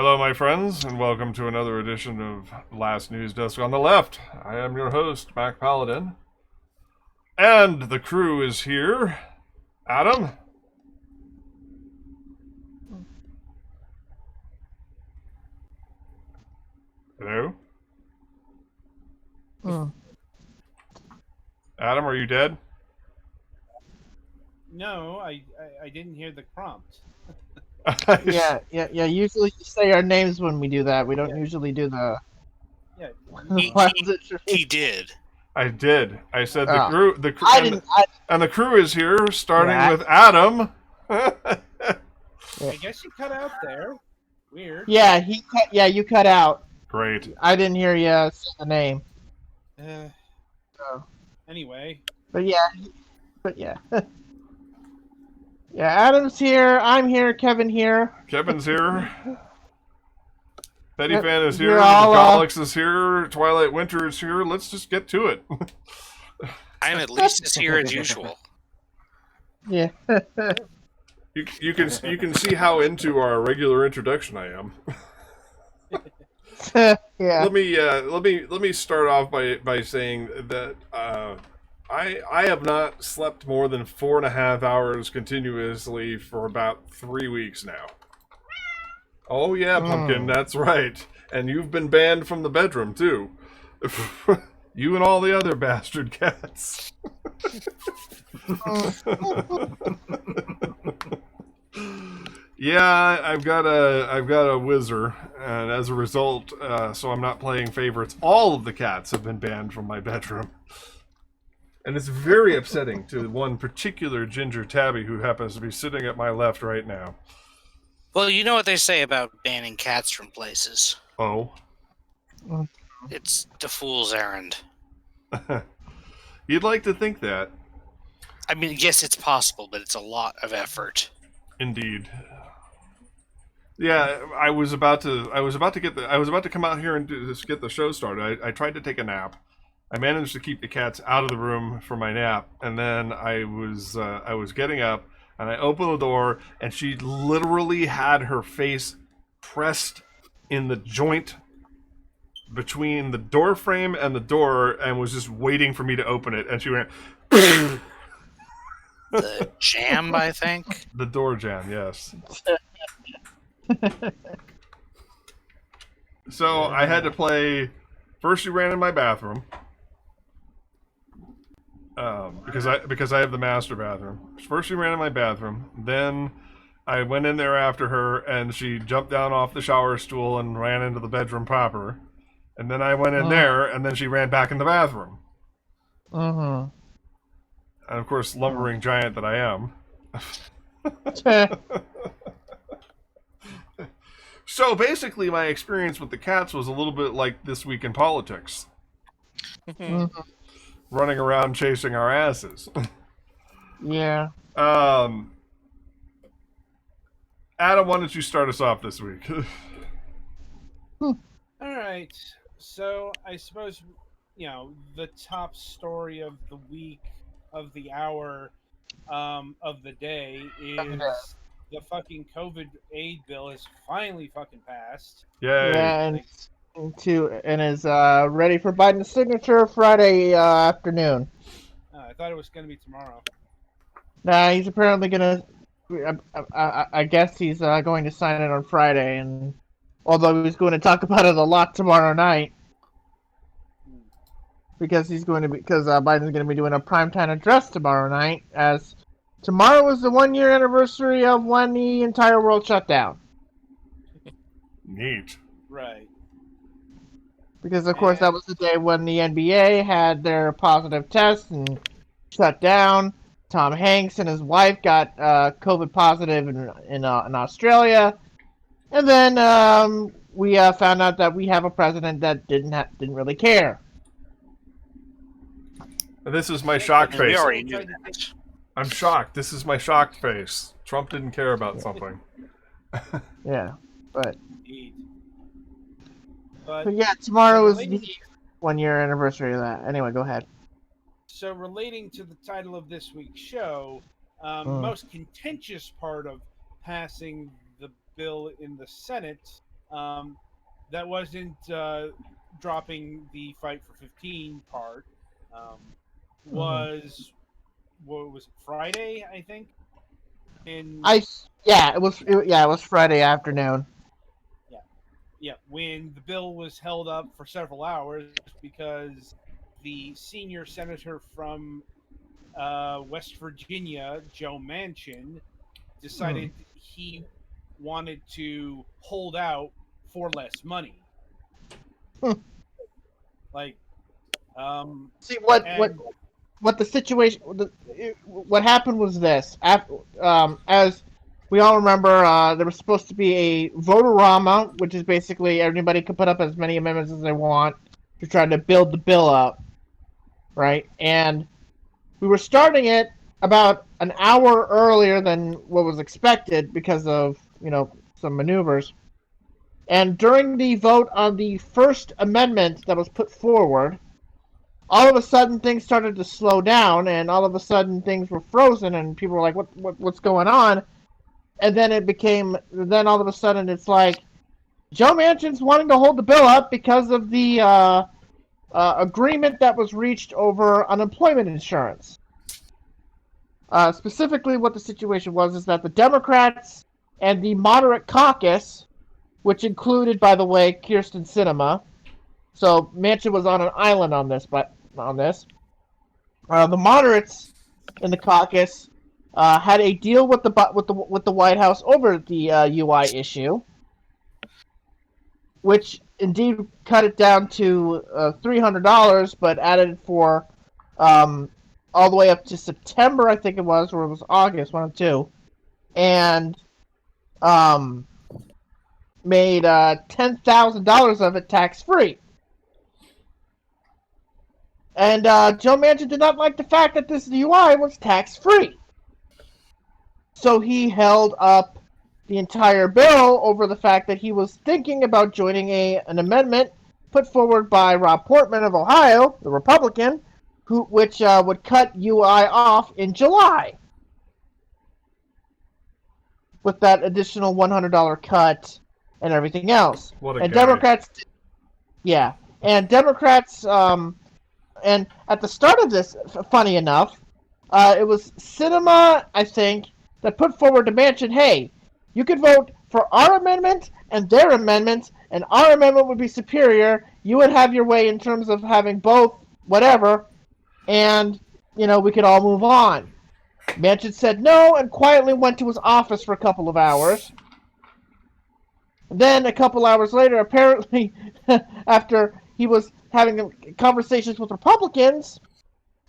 Hello, my friends, and welcome to another edition of Last Newsdesk on the Left. I am your host, Mac Paladin, and the crew is here. Adam? Hello? Hmm. Adam, are you dead? No, I didn't hear the prompt. Yeah. Usually you say our names when we do that. We don't usually do the. Yeah, Why was it He did. I did. I said the Oh. crew. I and, didn't. and the crew is here, starting Yeah. with Adam. I guess you cut out there. Weird. Yeah, he cut. Yeah, you cut out. Great. I didn't hear you say the name. So, Anyway, but yeah. Yeah, Adam's here. I'm here. Kevin here. Kevin's here. Betty Yep, Fan is you're here. all, Alex is here. Twilight Winter is here. Let's just get to it. I'm at least as here as usual. Yeah. You can see how into our regular introduction I am. Yeah. Let me start off by saying that I have not slept more than 4.5 hours continuously for about 3 weeks now. Oh yeah, Pumpkin, that's right. And you've been banned from the bedroom too. You and all the other bastard cats. Yeah, I've got a whizzer, and as a result, so I'm not playing favorites. All of the cats have been banned from my bedroom, and it's very upsetting to one particular ginger tabby who happens to be sitting at my left right now. Well, you know what they say about banning cats from places. Oh, It's the fool's errand. you'd like to think that, I mean, yes, it's possible, but it's a lot of effort. indeed. Yeah, I was about to come out here and get the show started. I tried to take a nap. I managed to keep the cats out of the room for my nap, and then I was getting up, and I opened the door, and she literally had her face pressed in the joint between the door frame and the door, and was just waiting for me to open it. And she went, The jam, I think. the door jam, yes. So I had to play. First, she ran in my bathroom because I have the master bathroom. First, she ran in my bathroom. Then I went in there after her, and she jumped down off the shower stool and ran into the bedroom proper. And then I went in there, and then she ran back in the bathroom. Mm-hmm. And of course, lumbering giant that I am. So basically, my experience with the cats was a little bit like This Week in Politics. Running around chasing our asses. Yeah. Adam, why don't you start us off this week? all right. So I suppose the top story of the week, of the hour, of the day is the fucking COVID aid bill has finally fucking passed. Yay. Yeah, and is ready for Biden's signature Friday afternoon. I thought it was going to be tomorrow. Nah, he's apparently gonna. I guess he's going to sign it on Friday, and although he's going to talk about it a lot tomorrow night, because Biden's going to be doing a primetime address tomorrow night, as tomorrow was the 1-year anniversary of when the entire world shut down. Neat. Right. Because of course that was the day when the NBA had their positive tests and shut down. Tom Hanks and his wife got COVID positive in Australia, and then we found out that we have a president that didn't really care. This is my shocked And we face. already knew that. I'm shocked. This is my shocked face. Trump didn't care about something. Yeah, but Indeed. But yeah, tomorrow is the 1-year anniversary of that. Anyway, go ahead. So relating to the title of this week's show, most contentious part of passing the bill in the Senate That wasn't dropping the Fight for 15 part. Was what was it, Friday? I think. It was Friday afternoon. Yeah, when the bill was held up for several hours because the senior senator from West Virginia, Joe Manchin, decided he wanted to hold out for less money. Like, see what the situation. What happened was this. As we all remember, there was supposed to be a vote-a-rama, which is basically everybody could put up as many amendments as they want to try to build the bill up, right? And we were starting it about an hour earlier than what was expected because of, some maneuvers. And during the vote on the first amendment that was put forward, all of a sudden things started to slow down, and all of a sudden things were frozen, and people were like, what's going on? And then then all of a sudden it's like, Joe Manchin's wanting to hold the bill up because of the agreement that was reached over unemployment insurance. Specifically, what the situation was is that the Democrats and the moderate caucus, which included, by the way, Kyrsten Sinema, so Manchin was on an island on this, the moderates in the caucus had a deal with the White House over the UI issue, which indeed cut it down to $300, but added for all the way up to September, I think it was, or it was August, one of two, and made $10,000 of it tax-free. And Joe Manchin did not like the fact that this UI was tax-free. So he held up the entire bill over the fact that he was thinking about joining an amendment put forward by Rob Portman of Ohio, the Republican, which would cut UI off in July with that additional $100 cut and everything else. What a and guy. Democrats, and at the start of this, funny enough, it was Sinema, I think, that put forward to Manchin, hey, you could vote for our amendment and their amendment, and our amendment would be superior. You would have your way in terms of having both, whatever, and, we could all move on. Manchin said no and quietly went to his office for a couple of hours. Then, a couple hours later, apparently, after he was having conversations with Republicans,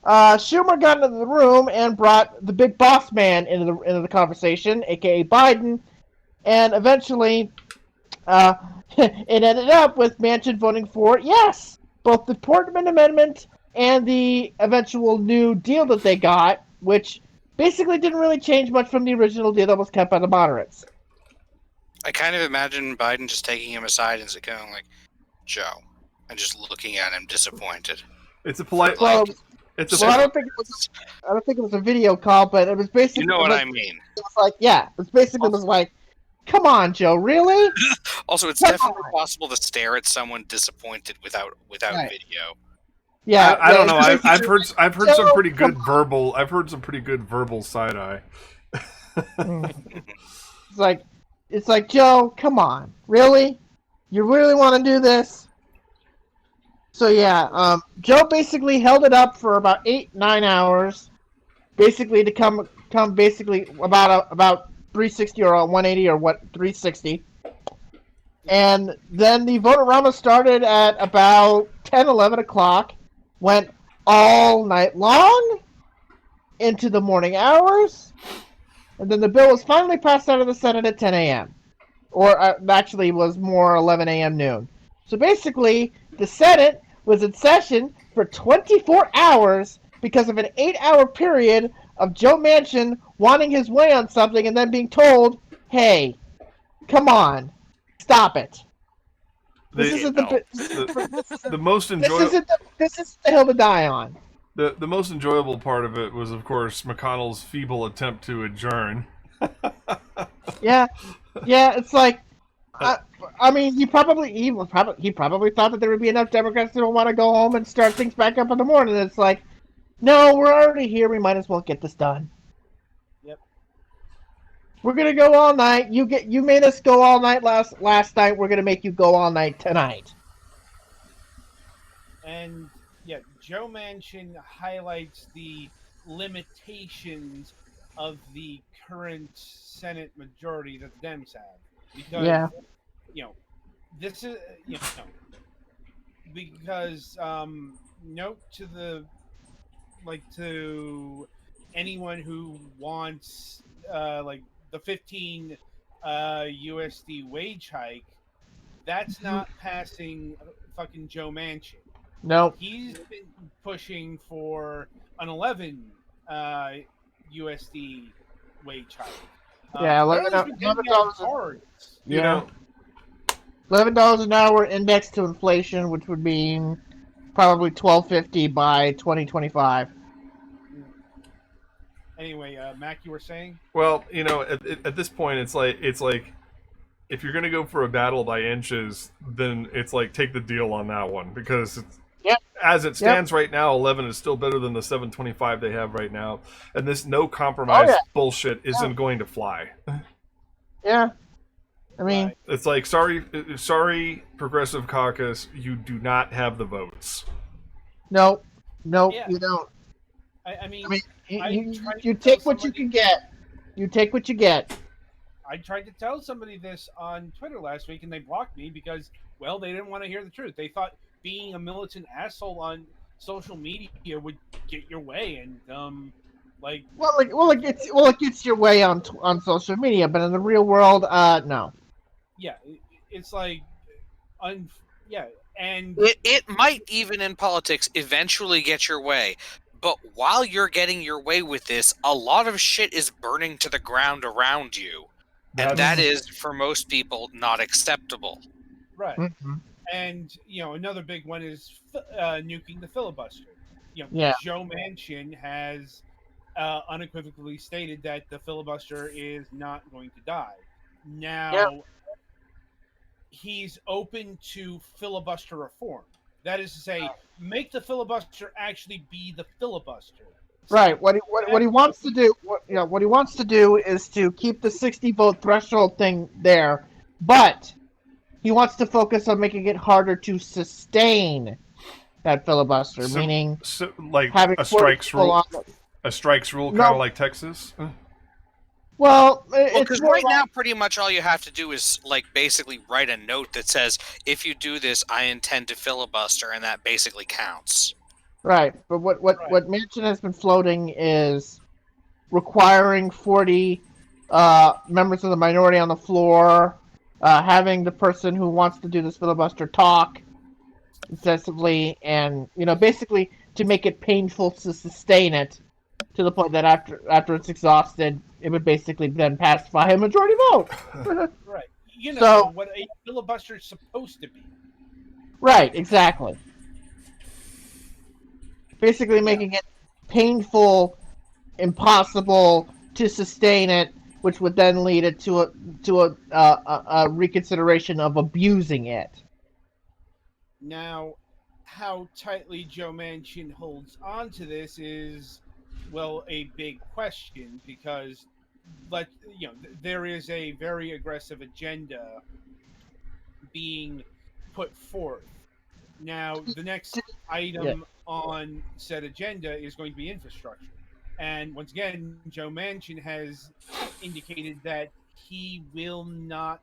Schumer got into the room and brought the big boss man into the conversation, aka Biden, and eventually it ended up with Manchin voting for yes, both the Portman Amendment and the eventual new deal that they got, which basically didn't really change much from the original deal that was kept by the moderates. I kind of imagine Biden just taking him aside and going like, Joe, and just looking at him disappointed. It's a polite. Well, It's a. I don't think it was a video call, but it was basically. You know what I mean. It was like, yeah, it basically was like, come on, Joe, really? Also, it's Come definitely on. possible to stare at someone disappointed without Right. video. Yeah, I don't know. it's I've heard Joe, some pretty good come verbal. I've heard some pretty good verbal side eye. It's like, Joe, come on, really? You really want to do this? So yeah, Joe basically held it up for about 8-9 hours, basically to come basically about 360 or 180 or 360, and then the vote-a-rama started at about 10-11 o'clock, went all night long into the morning hours, and then the bill was finally passed out of the Senate at 10 a.m. Or actually was more 11 a.m. noon. So basically, the Senate was in session for 24 hours because of an 8-hour period of Joe Manchin wanting his way on something and then being told, hey, come on, stop it. This isn't the most enjoyable. This is the hill to die on. The most enjoyable part of it was, of course, McConnell's feeble attempt to adjourn. Yeah, it's like, I I mean, he probably thought that there would be enough Democrats that would want to go home and start things back up in the morning. It's like, no, we're already here. We might as well get this done. Yep. We're gonna go all night. You made us go all night last night. We're gonna make you go all night tonight. And yeah, Joe Manchin highlights the limitations of the current Senate majority that the Dems have, because this is because note to the to anyone who wants the 15 USD wage hike, that's not passing fucking Joe Manchin. Nope. He's been pushing for an 11 USD wage hike. Yeah, $11. You know, $11 an hour indexed to inflation, which would mean probably $12.50 by 2025. Anyway, Mac, you were saying? well, at this point, it's like if you're gonna go for a battle by inches, then it's like take the deal on that one, because it's, as it stands right now, 11 is still better than the 725 they have right now, and this no compromise bullshit isn't going to fly. Yeah, I mean, it's like sorry, Progressive Caucus, you do not have the votes. nope, Yeah. you don't. I mean, you take what you can get. You take what you get. I tried to tell somebody this on Twitter last week, and they blocked me because, well, they didn't want to hear the truth. They thought being a militant asshole on social media would get your way, and it gets your way on social media, but in the real world, no. Yeah, it's like, and it might even in politics eventually get your way. But while you're getting your way with this, a lot of shit is burning to the ground around you. And that is, for most people, not acceptable. Right. Mm-hmm. And, another big one is nuking the filibuster. Joe Manchin has unequivocally stated that the filibuster is not going to die. Now, he's open to filibuster reform. That is to say, make the filibuster actually be the filibuster. Right. What he wants to do, what he wants to do is to keep the 60 vote threshold thing there, but he wants to focus on making it harder to sustain that filibuster, meaning like having a strikes rule. A strikes rule, kind of like Texas. Well, because right now, pretty much all you have to do is basically write a note that says, "If you do this, I intend to filibuster," and that basically counts. Right, but what Manchin has been floating is requiring 40 members of the minority on the floor, having the person who wants to do this filibuster talk incessantly, and basically to make it painful to sustain it, to the point that after it's exhausted, it would basically then pass by a majority vote. Right. What a filibuster is supposed to be. Right, exactly. Basically making it painful, impossible to sustain it, which would then lead it to a reconsideration of abusing it. Now, how tightly Joe Manchin holds on to this is, well, a big question, because there is a very aggressive agenda being put forth. Now, the next item on said agenda is going to be infrastructure. And once again, Joe Manchin has indicated that he will not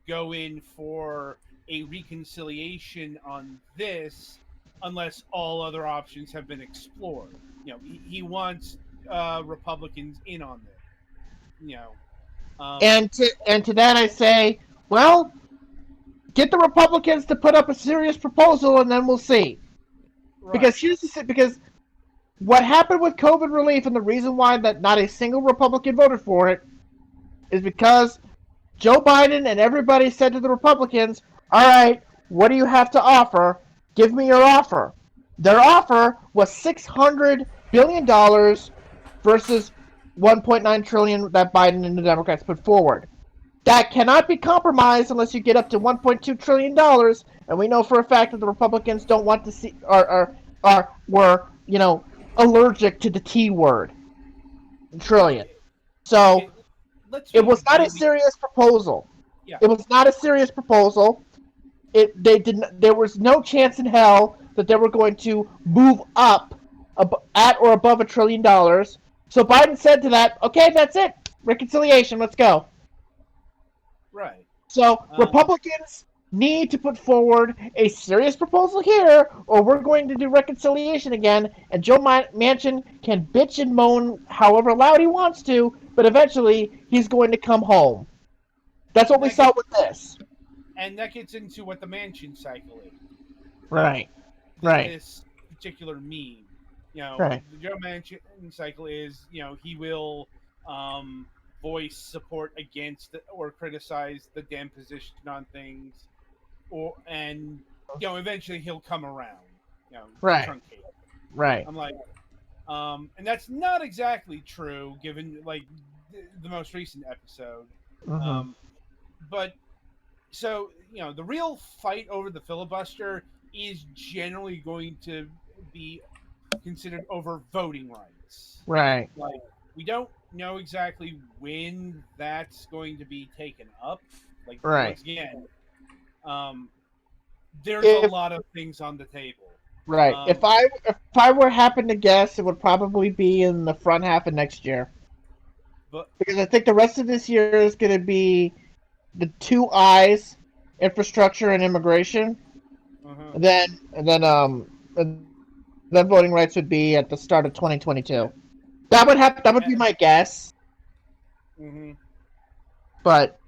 go in for a reconciliation on this unless all other options have been explored. He wants Republicans in on this. And to that I say, well, get the Republicans to put up a serious proposal, and then we'll see. Right. Because what happened with COVID relief, and the reason why that not a single Republican voted for it, is because Joe Biden and everybody said to the Republicans, "All right, what do you have to offer? Give me your offer." Their offer was $600 billion versus $1.9 trillion that Biden and the Democrats put forward. that cannot be compromised unless you get up to $1.2 trillion. And we know for a fact that the Republicans don't want to see, were, allergic to the T word, trillion. So Okay, let's it be was not a really, serious proposal. Yeah. It was not a serious proposal. There was no chance in hell that they were going to move up at or above $1 trillion. So Biden said to that, okay, that's it. Reconciliation, let's go. right. So Republicans need to put forward a serious proposal here, or we're going to do reconciliation again, and Joe Manchin can bitch and moan however loud he wants to, but eventually he's going to come home. That's what we saw with this. And that gets into what the Manchin cycle is. Right. Right. This particular meme. Right. The Joe Manchin cycle is, he will voice support against or criticize the Dem position on things, and eventually he'll come around. Right. Truncate. Right. I'm like, and that's not exactly true given like the most recent episode. Mm-hmm. But so the real fight over the filibuster is generally going to be considered over voting rights. Right. Like, we don't know exactly when that's going to be taken up. Like, right. Once again, there's a lot of things on the table. Right. If I were happen to guess, it would probably be in the front half of next year. Because I think the rest of this year is going to be the two I's, infrastructure and immigration. And then voting rights would be at the start of 2022. That would be my guess. Mm-hmm. But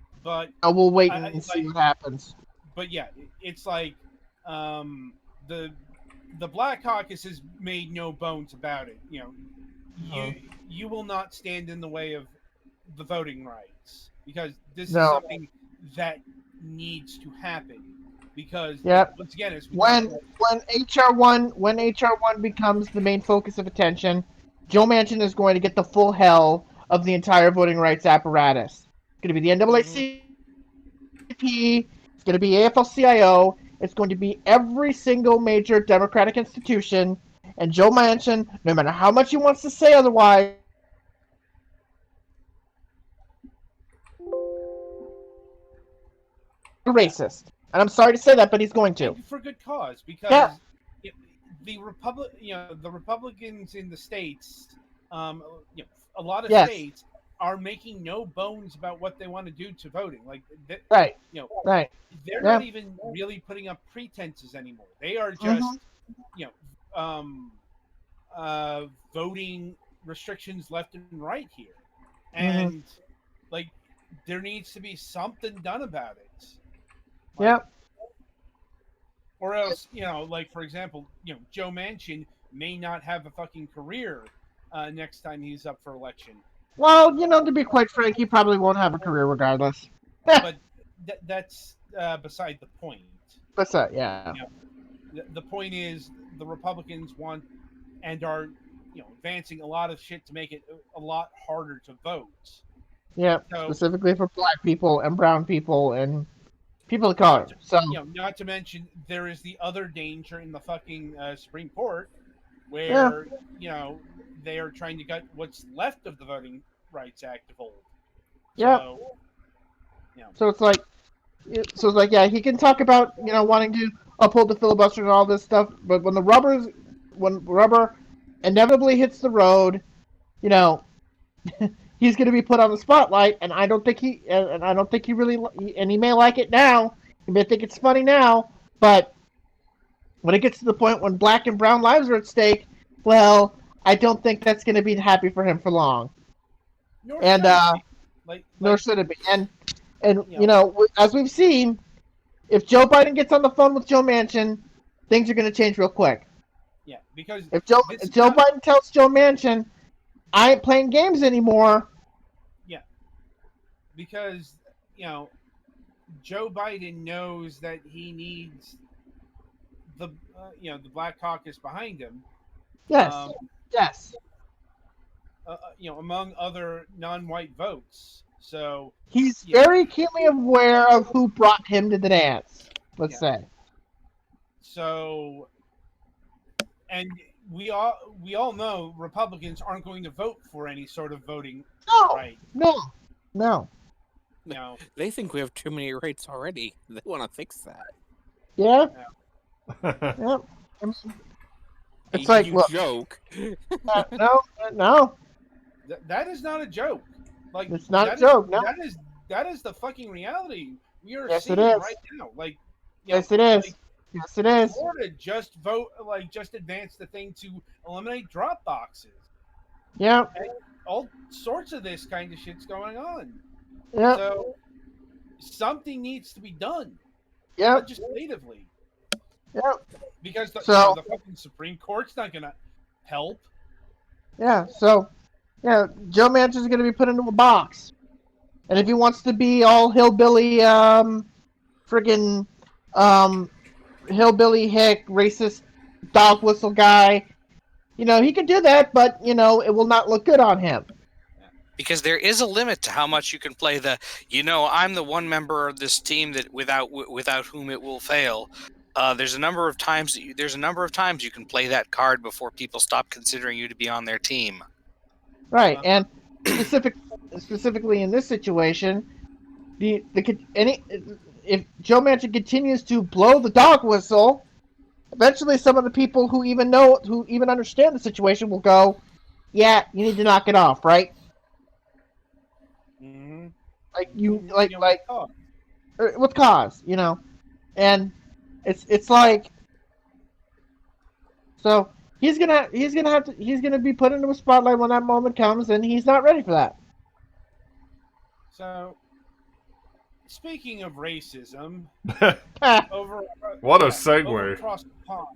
we'll wait and see what happens. But yeah, it's like the Black Caucus has made no bones about it. You will not stand in the way of the voting rights, because this is something that needs to happen. Because once again, when HR1 becomes the main focus of attention, Joe Manchin is going to get the full hell of the entire voting rights apparatus. It's going to be the NAACP. It's going to be AFL-CIO. It's going to be every single major Democratic institution. And Joe Manchin, no matter how much he wants to say otherwise, racist. And I'm sorry to say that, but he's going to. For good cause, because the Republicans in the states, a lot of states are making no bones about what they want to do to voting. Like, right. They're not even really putting up pretenses anymore. They are just, voting restrictions left and right here, and like, there needs to be something done about it. Or else, like, for example, Joe Manchin may not have a fucking career next time he's up for election. Well, to be quite frank, he probably won't have a career regardless. But that's beside the point. The point is, the Republicans want and are, advancing a lot of shit to make it a lot harder to vote. Yeah, specifically for black people and brown people and people of color. So, not to mention, there is the other danger in the fucking Supreme Court, where they are trying to get what's left of the Voting Rights Act to hold. So it's like, he can talk about wanting to uphold the filibuster and all this stuff, but when rubber inevitably hits the road, he's going to be put on the spotlight, and I don't think he really, and he may like it now, he may think it's funny now, but when it gets to the point when black and brown lives are at stake, well, I don't think that's going to be happy for him for long. Nor should it be. And as we've seen, if Joe Biden gets on the phone with Joe Manchin, things are going to change real quick. Yeah, because if Joe Biden tells Joe Manchin, I ain't playing games anymore. Yeah, because Joe Biden knows that he needs the the Black Caucus behind him. Yes. Among other non-white votes. So He's Yeah. very keenly aware of who brought him to the dance. Let's say. So, and we all know Republicans aren't going to vote for any sort of voting No, right. no. You know, They think we have too many rights already. They want to fix that. Yeah. Yeah. It's like, you look, joke. no. that is not a joke. Like It's not that a joke. is- No. that is the fucking reality we are Yes, seeing it is. right now. Like, Yes, it is. Yes, it is. Florida just advanced the thing to eliminate drop boxes. Yeah. All sorts of this kind of shit's going on. Yeah. So something needs to be done Yeah. legislatively. Yeah. Because the fucking Supreme Court's not going to help. Yeah. So, yeah, Joe Manchin's going to be put into a box, and if he wants to be all hillbilly, friggin', hillbilly hick, racist, dog whistle guy, he can do that, but it will not look good on him. Because there is a limit to how much you can play I'm the one member of this team that without whom it will fail. There's a number of times you can play that card before people stop considering you to be on their team. Right, and specifically in this situation, if Joe Manchin continues to blow the dog whistle, eventually some of the people who even understand the situation will go, "Yeah, you need to knock it off," right? Mm-hmm. With cause, and it's like, so he's gonna be put into a spotlight when that moment comes, and he's not ready for that. So, speaking of racism, over What a over segue. across the pond.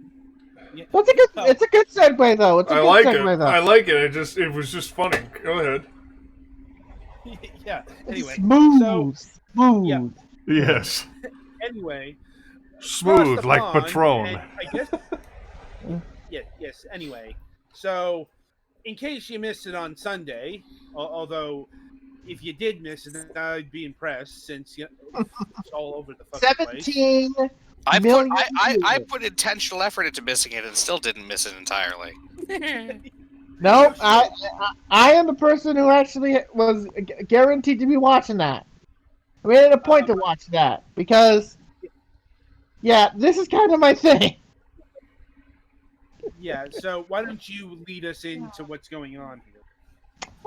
Yeah, Well, it's a good segue though. It's a I good like segue it. though. I like it. It was just funny. Go ahead. yeah. Anyway, Smooth. Yeah. Yes. Anyway, Smooth across the like pond, Patron. and I guess. Yes. Anyway, so in case you missed it on Sunday, although if you did miss it, I'd be impressed since it's all over the fucking place. 17 I million put intentional effort into missing it and still didn't miss it entirely. No, I am the person who actually was guaranteed to be watching that. I made it a point to watch that because, yeah, this is kind of my thing. Yeah, so why don't you lead us into what's going on here?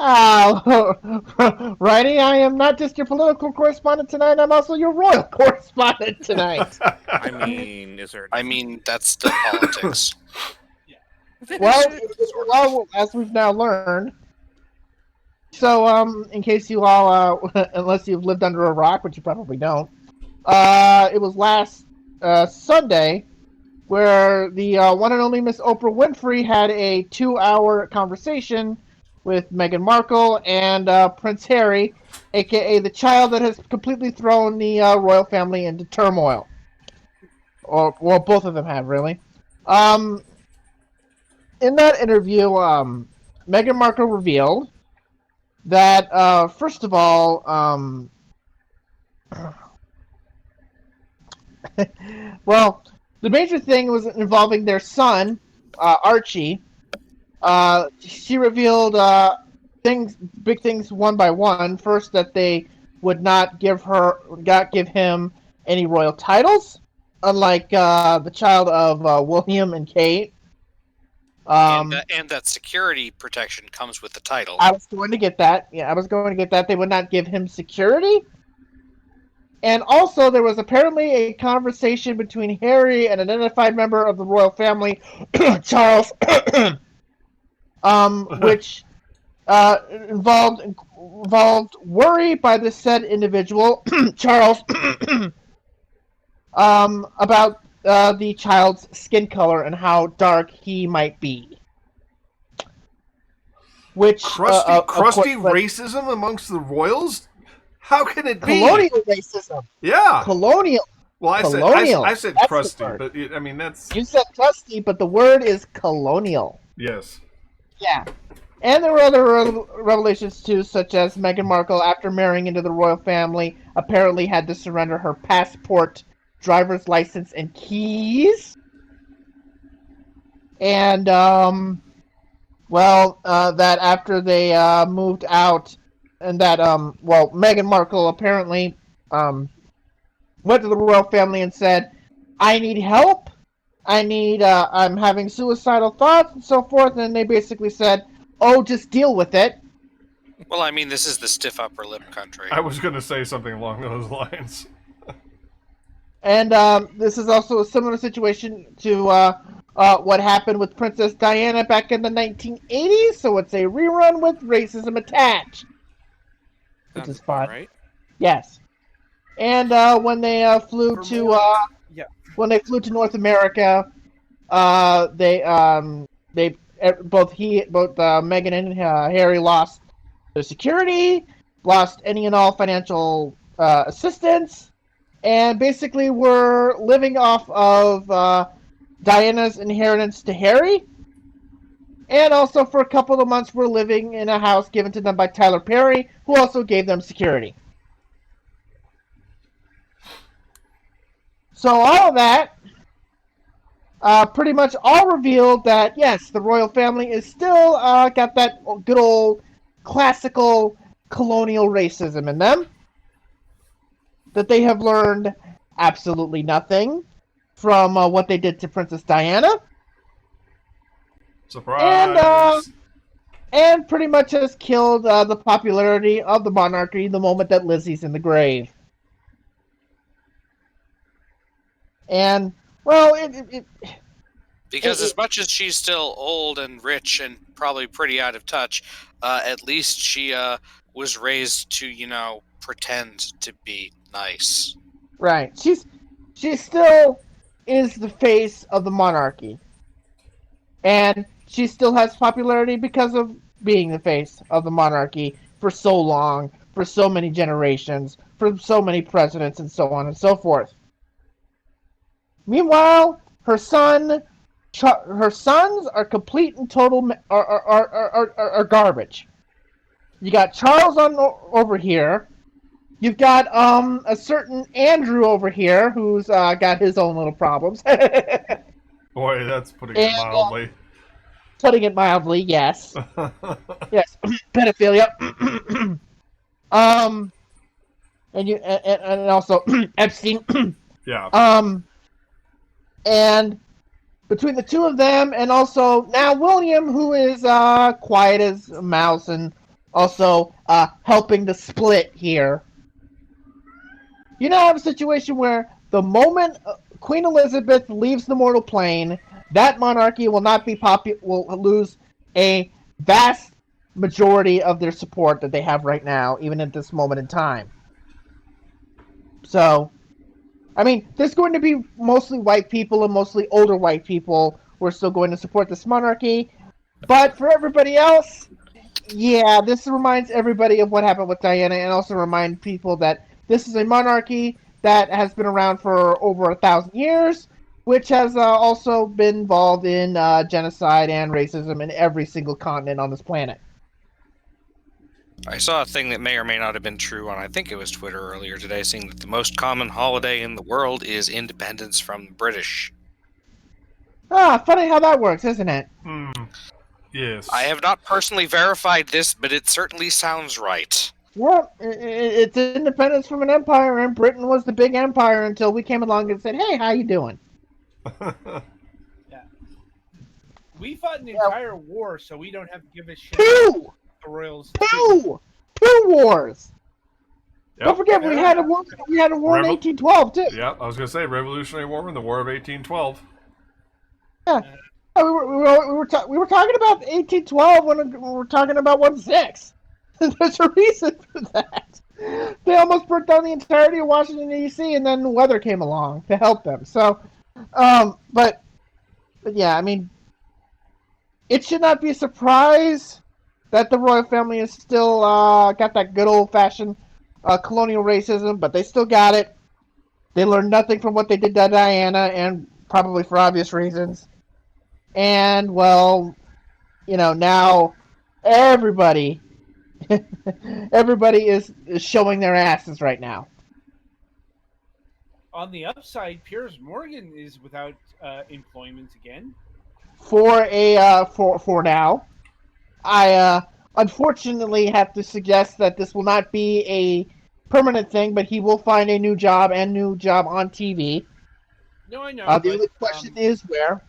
Oh, righty, I am not just your political correspondent tonight, I'm also your royal correspondent tonight. I mean, is there? That's still politics. Well, as we've now learned, so in case you all, unless you've lived under a rock, which you probably don't, it was last Sunday where the one and only Miss Oprah Winfrey had a 2-hour conversation with Meghan Markle and Prince Harry, aka the child that has completely thrown the royal family into turmoil. Or, well, both of them have, really. In that interview, Meghan Markle revealed that, first of all, well, the major thing was involving their son, Archie. She revealed big things one by one. First, that they would not give him any royal titles, unlike the child of William and Kate. And that security protection comes with the title. I was going to get that. Yeah, I was going to get that. They would not give him security. And also, there was apparently a conversation between Harry and an identified member of the royal family, Charles, which involved worry by the said individual, Charles, about the child's skin color and how dark he might be. Which crusty racism amongst the royals? How can it be? Colonial racism. Yeah. Colonial. Well, I said That's crusty, the word. but that's... You said crusty, but the word is colonial. Yes. Yeah. And there were other revelations too, such as Meghan Markle, after marrying into the royal family, apparently had to surrender her passport, driver's license, and keys. And that after they moved out, and that Meghan Markle apparently went to the royal family and said, "I need help. I'm having suicidal thoughts and so forth," and they basically said, "Oh, just deal with it." Well, I mean, this is the stiff upper lip country. I was going to say something along those lines. And this is also a similar situation to what happened with Princess Diana back in the 1980s, so it's a rerun with racism attached. Which Sounds is fun. about right. Yes. And when they flew For to more- North America, both Meghan and Harry lost their security, lost any and all financial assistance, and basically were living off of Diana's inheritance to Harry. And also for a couple of months were living in a house given to them by Tyler Perry, who also gave them security. So all of that pretty much all revealed that, yes, the royal family is still got that good old classical colonial racism in them. That they have learned absolutely nothing from what they did to Princess Diana. Surprise! And pretty much has killed the popularity of the monarchy the moment that Lizzie's in the grave. And, well, Because as much as she's still old and rich and probably pretty out of touch, at least she was raised to, pretend to be nice. right. She still is the face of the monarchy. And she still has popularity because of being the face of the monarchy for so long, for so many generations, for so many presidents, and so on and so forth. Meanwhile, her sons are complete and total are garbage. You got Charles over here. You've got a certain Andrew over here who's got his own little problems. Boy, that's putting it mildly. Putting it mildly, yes. Yes, pedophilia. And also Epstein. Yeah. And between the two of them, and also now William, who is quiet as a mouse, and also helping to split here. You now have a situation where the moment Queen Elizabeth leaves the mortal plane, that monarchy will not be will lose a vast majority of their support that they have right now, even at this moment in time. So, I mean, there's going to be mostly white people and mostly older white people who are still going to support this monarchy. But for everybody else, yeah, this reminds everybody of what happened with Diana, and also remind people that this is a monarchy that has been around for over 1,000 years, which has also been involved in genocide and racism in every single continent on this planet. I saw a thing that may or may not have been true on, I think it was Twitter earlier today, saying that the most common holiday in the world is independence from the British. Ah, funny how that works, isn't it? Yes. I have not personally verified this, but it certainly sounds right. Well, it's independence from an empire, and Britain was the big empire until we came along and said, "Hey, how you doing?" We fought an entire war, so we don't have to give a shit. Two The royals. wars. Yep. Don't forget, we had a war. We had a war in 1812 too. Yep, I was going to say Revolutionary War and the War of 1812. Yeah, we were talking about 1812 when we were talking about 1/6. There's a reason for that. They almost burnt down the entirety of Washington D.C. and then the weather came along to help them. So, but yeah, I mean, it should not be a surprise that the royal family is still got that good old-fashioned colonial racism, but they still got it. They learned nothing from what they did to Diana, and probably for obvious reasons. And, well, now everybody, everybody is showing their asses right now. On the upside, Piers Morgan is without employment again. For now, I unfortunately have to suggest that this will not be a permanent thing, but he will find a new job and new job on TV. No, I know. The only question is where.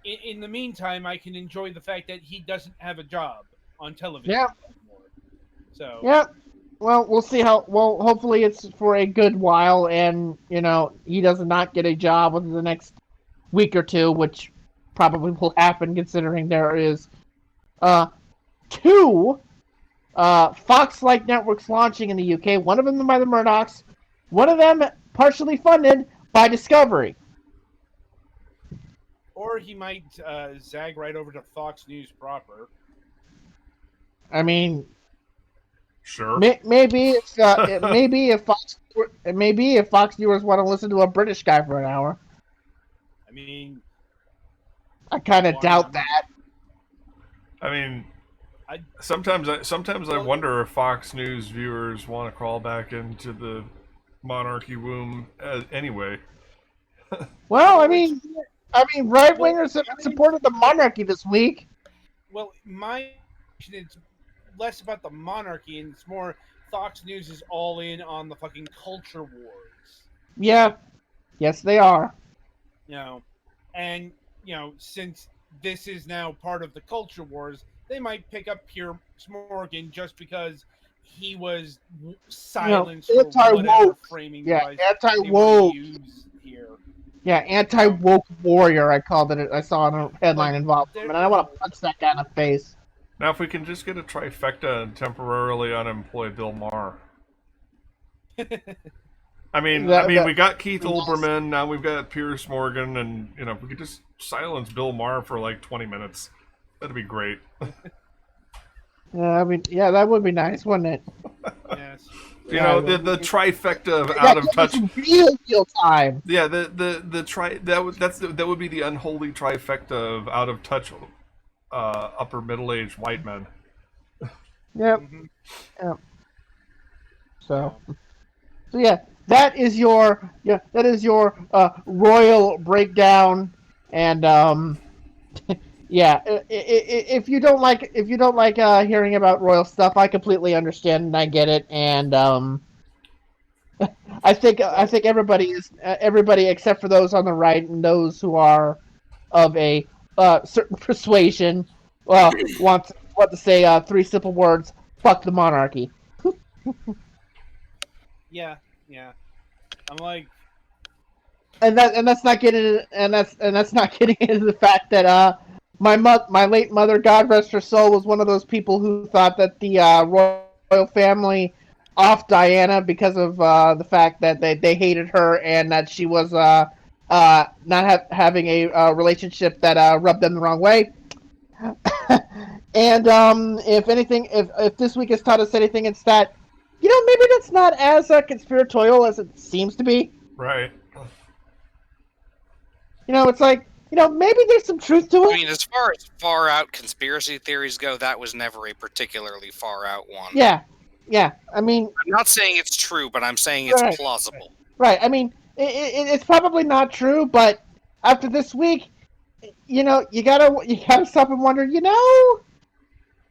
In the meantime, I can enjoy the fact that he doesn't have a job on television Yeah. anymore. So Yeah. Well, we'll see how. Well, hopefully it's for a good while, and he does not get a job within the next week or two, which probably will happen considering there is two Fox-like networks launching in the UK. One of them by the Murdochs, one of them partially funded by Discovery. Or he might zag right over to Fox News proper. I mean, Sure. maybe if Fox viewers want to listen to a British guy for an hour. I mean, I kind of why doubt not? that. I mean, I- sometimes I wonder if Fox News viewers want to crawl back into the monarchy womb anyway. Well, I mean, right wingers have supported the monarchy this week. Well, my it's less about the monarchy and it's more Fox News is all in on the fucking culture wars. Yeah, yes, they are. And since this is now part of the culture wars, they might pick up Piers Morgan just because he was silenced for whatever anti-woke. framing Yeah, device they anti-woke. want to use here. Yeah, anti-woke warrior. I called it. I saw a headline involved him, and I want to punch that guy in the face. Now, if we can just get a trifecta and temporarily unemploy Bill Maher. I mean, we got Keith Olbermann. Now we've got Piers Morgan, and if we could just silence Bill Maher for like 20 minutes, that'd be great. Yeah, that would be nice, wouldn't it? Yes. The trifecta of out of touch. Real time. Yeah, that would be the unholy trifecta of out of touch, upper middle aged white men. Yep. Mm-hmm. Yep. So yeah, that is your royal breakdown, and yeah, if you don't like hearing about royal stuff, I completely understand and I get it, and I think everybody except for those on the right and those who are of a certain persuasion, want to say three simple words: fuck the monarchy. Yeah. I'm like, And that's not getting into the fact that my late mother, God rest her soul, was one of those people who thought that the royal family off Diana because of the fact that they hated her and that she was not having a relationship that rubbed them the wrong way. And if anything, if this week has taught us anything, it's that maybe that's not as conspiratorial as it seems to be. Right. It's like, maybe there's some truth to it. I mean, as far out conspiracy theories go, that was never a particularly far out one. Yeah. I mean, I'm not saying it's true, but I'm saying it's plausible. Right. I mean, it's probably not true, but after this week, you gotta stop and wonder.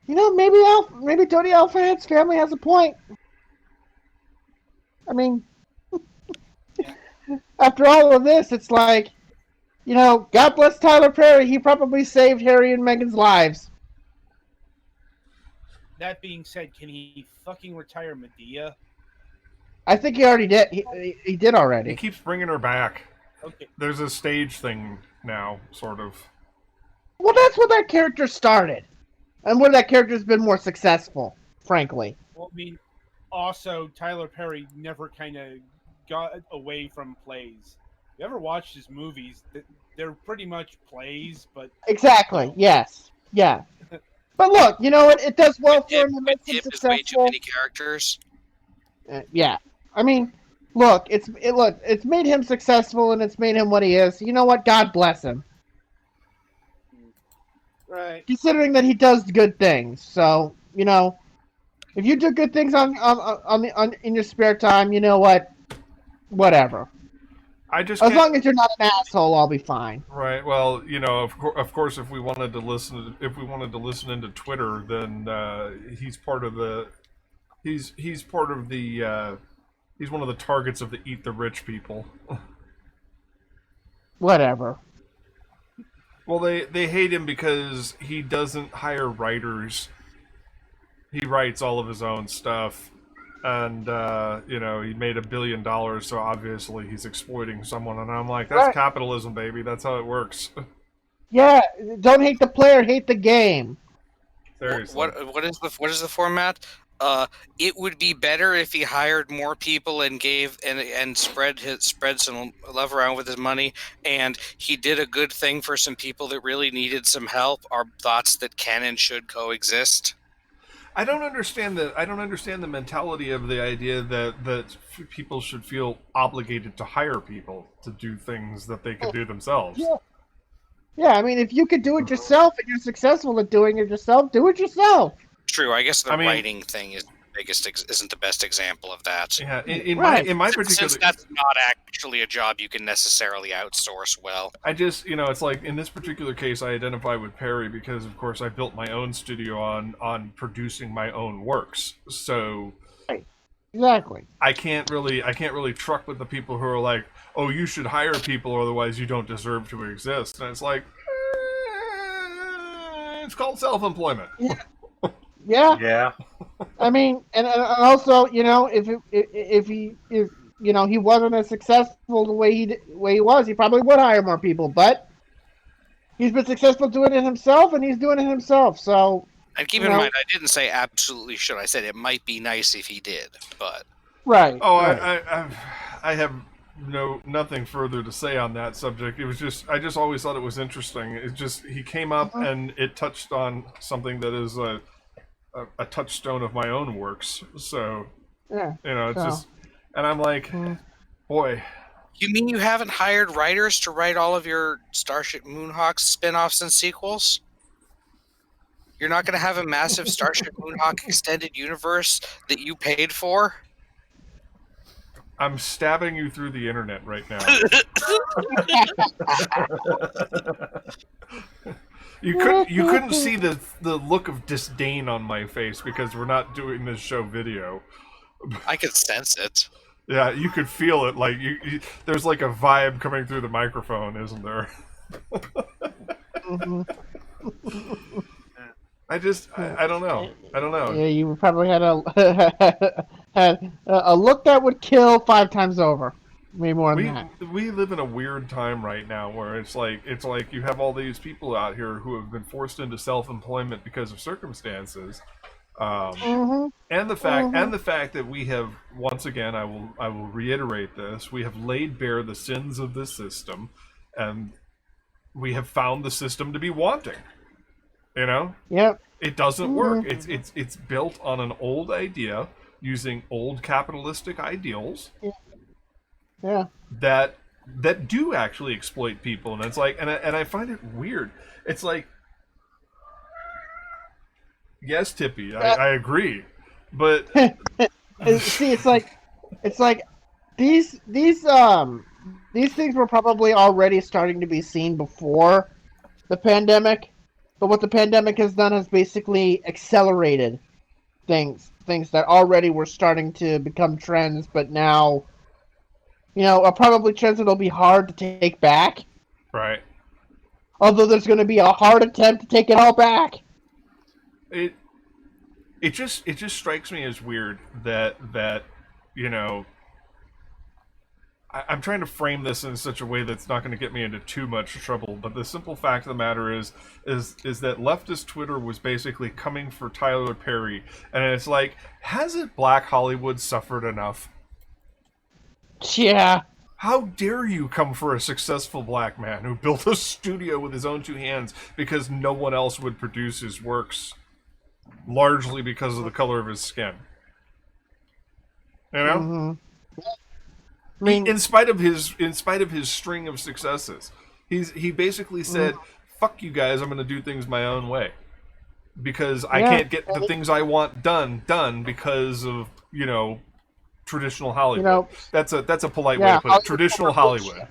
Maybe Tony Alfred's family has a point. I mean, after all of this, it's like, God bless Tyler Perry. He probably saved Harry and Meghan's lives. that being said, can he fucking retire Medea? I think he already did. He did already. He keeps bringing her back. Okay. There's a stage thing now, sort of. Well, that's where that character started, and where that character's been more successful, frankly. Well, I mean, also, Tyler Perry never kind of got away from plays. You ever watched his movies? They're pretty much plays, but... Exactly, yes. Yeah. But look, it does well for him. It makes him Way too successful. many characters. Yeah. I mean, look, it's made him successful, and it's made him what he is. You know what? God bless him. Right. considering that he does good things. So, you know, if you do good things in your spare time, you know what? Whatever. I just As can't. long as you're not an asshole, I'll be fine. Right. Well, you know, of course, if we wanted to listen into Twitter, then he's part of the. He's part of the. He's one of the targets of the Eat the Rich people. Whatever. Well, they hate him because he doesn't hire writers. He writes all of his own stuff, and you know, he made $1 billion, so obviously he's exploiting someone. And I'm like, that's Right. capitalism, baby. That's how it works. Yeah, don't hate the player, hate the game. Seriously. What is the format? It would be better if he hired more people and gave and spread some love around with his money, and he did a good thing for some people that really needed some help. Are thoughts that can and should coexist? I don't understand the mentality of the idea that people should feel obligated to hire people to do things that they could do themselves. Yeah. Yeah, I mean, if you could do it yourself and you're successful at doing it yourself, do it yourself. True. I guess the I mean- writing thing is isn't the best example of that. Yeah, in Right. my particular, Since that's not actually a job you can necessarily outsource well. I just, you know, it's like in this particular case, I identify with Perry because, of course, I built my own studio on producing my own works. So Exactly. I can't really truck with the people who are like, oh, you should hire people, otherwise you don't deserve to exist. And it's like, it's called self-employment. Yeah. Yeah. I mean, and also, you know, if he wasn't as successful the way he was, he probably would hire more people. But he's been successful doing it himself, and he's doing it himself. So, And keep you in know- mind, I didn't say absolutely should. I said it might be nice if he did, but right. Oh, right. I have nothing further to say on that subject. It was just I just always thought it was interesting. It's just he came up and it touched on something that is a touchstone of my own works. So Yeah. you know, it's So- just, and I'm like, boy, you mean you haven't hired writers to write all of your Starship Moonhawk spin-offs and sequels? You're not going to have a massive Starship Moonhawk extended universe that you paid for? I'm stabbing you through the internet right now. You couldn't see the look of disdain on my face because we're not doing this show video. I could sense it. Yeah, you could feel it. Like you there's like a vibe coming through the microphone, isn't there? Mhm. I don't know. I don't know. Yeah, you probably had a look that would kill 5 times over. Maybe more than that. We live in a weird time right now where it's like you have all these people out here who have been forced into self-employment because of circumstances, Mm-hmm. and the fact that we have, once again, I will reiterate this, we have laid bare the sins of the system, and we have found the system to be wanting. You know, Yep. it doesn't work. It's built on an old idea using old capitalistic ideals. Yeah. that do actually exploit people, and it's like, and I find it weird. It's like, yes, Tippy, I agree, but See, it's like these things were probably already starting to be seen before the pandemic, but what the pandemic has done is basically accelerated things that already were starting to become trends, but now, you know, are probably trends that'll be hard to take back. right, Although there's going to be a hard attempt to take it all back. it just strikes me as weird that you know, I'm trying to frame this in such a way that's not going to get me into too much trouble, but the simple fact of the matter is that leftist Twitter was basically coming for Tyler Perry, and it's like, hasn't Black Hollywood suffered enough? Yeah. How dare you come for a successful black man who built a studio with his own 2 hands because no one else would produce his works, largely because of the color of his skin? You know? Mm-hmm. I mean, In spite of his string of successes, he basically said, fuck you guys, I'm going to do things my own way. Because I Yeah. can't get the things I want done because of, traditional Hollywood. You know, That's a polite way yeah, to put it. Traditional Hollywood. bullshit.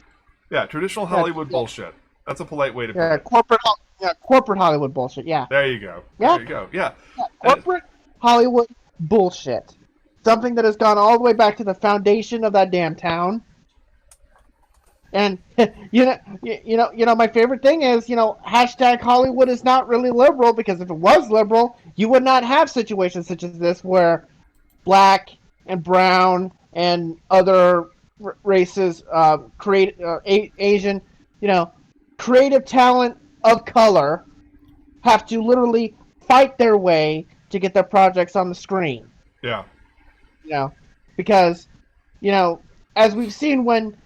Yeah, traditional Yeah, Hollywood yeah. bullshit. That's a polite way to put Yeah, it. corporate Hollywood bullshit. Yeah, There you go. Yeah. There you go. Yeah. corporate Hollywood bullshit. Something that has gone all the way back to the foundation of that damn town. And my favorite thing is, hashtag Hollywood is not really liberal, because if it was liberal, you would not have situations such as this where black and brown and other races, Asian, creative talent of color have to literally fight their way to get their projects on the screen. Yeah. Because, as we've seen when,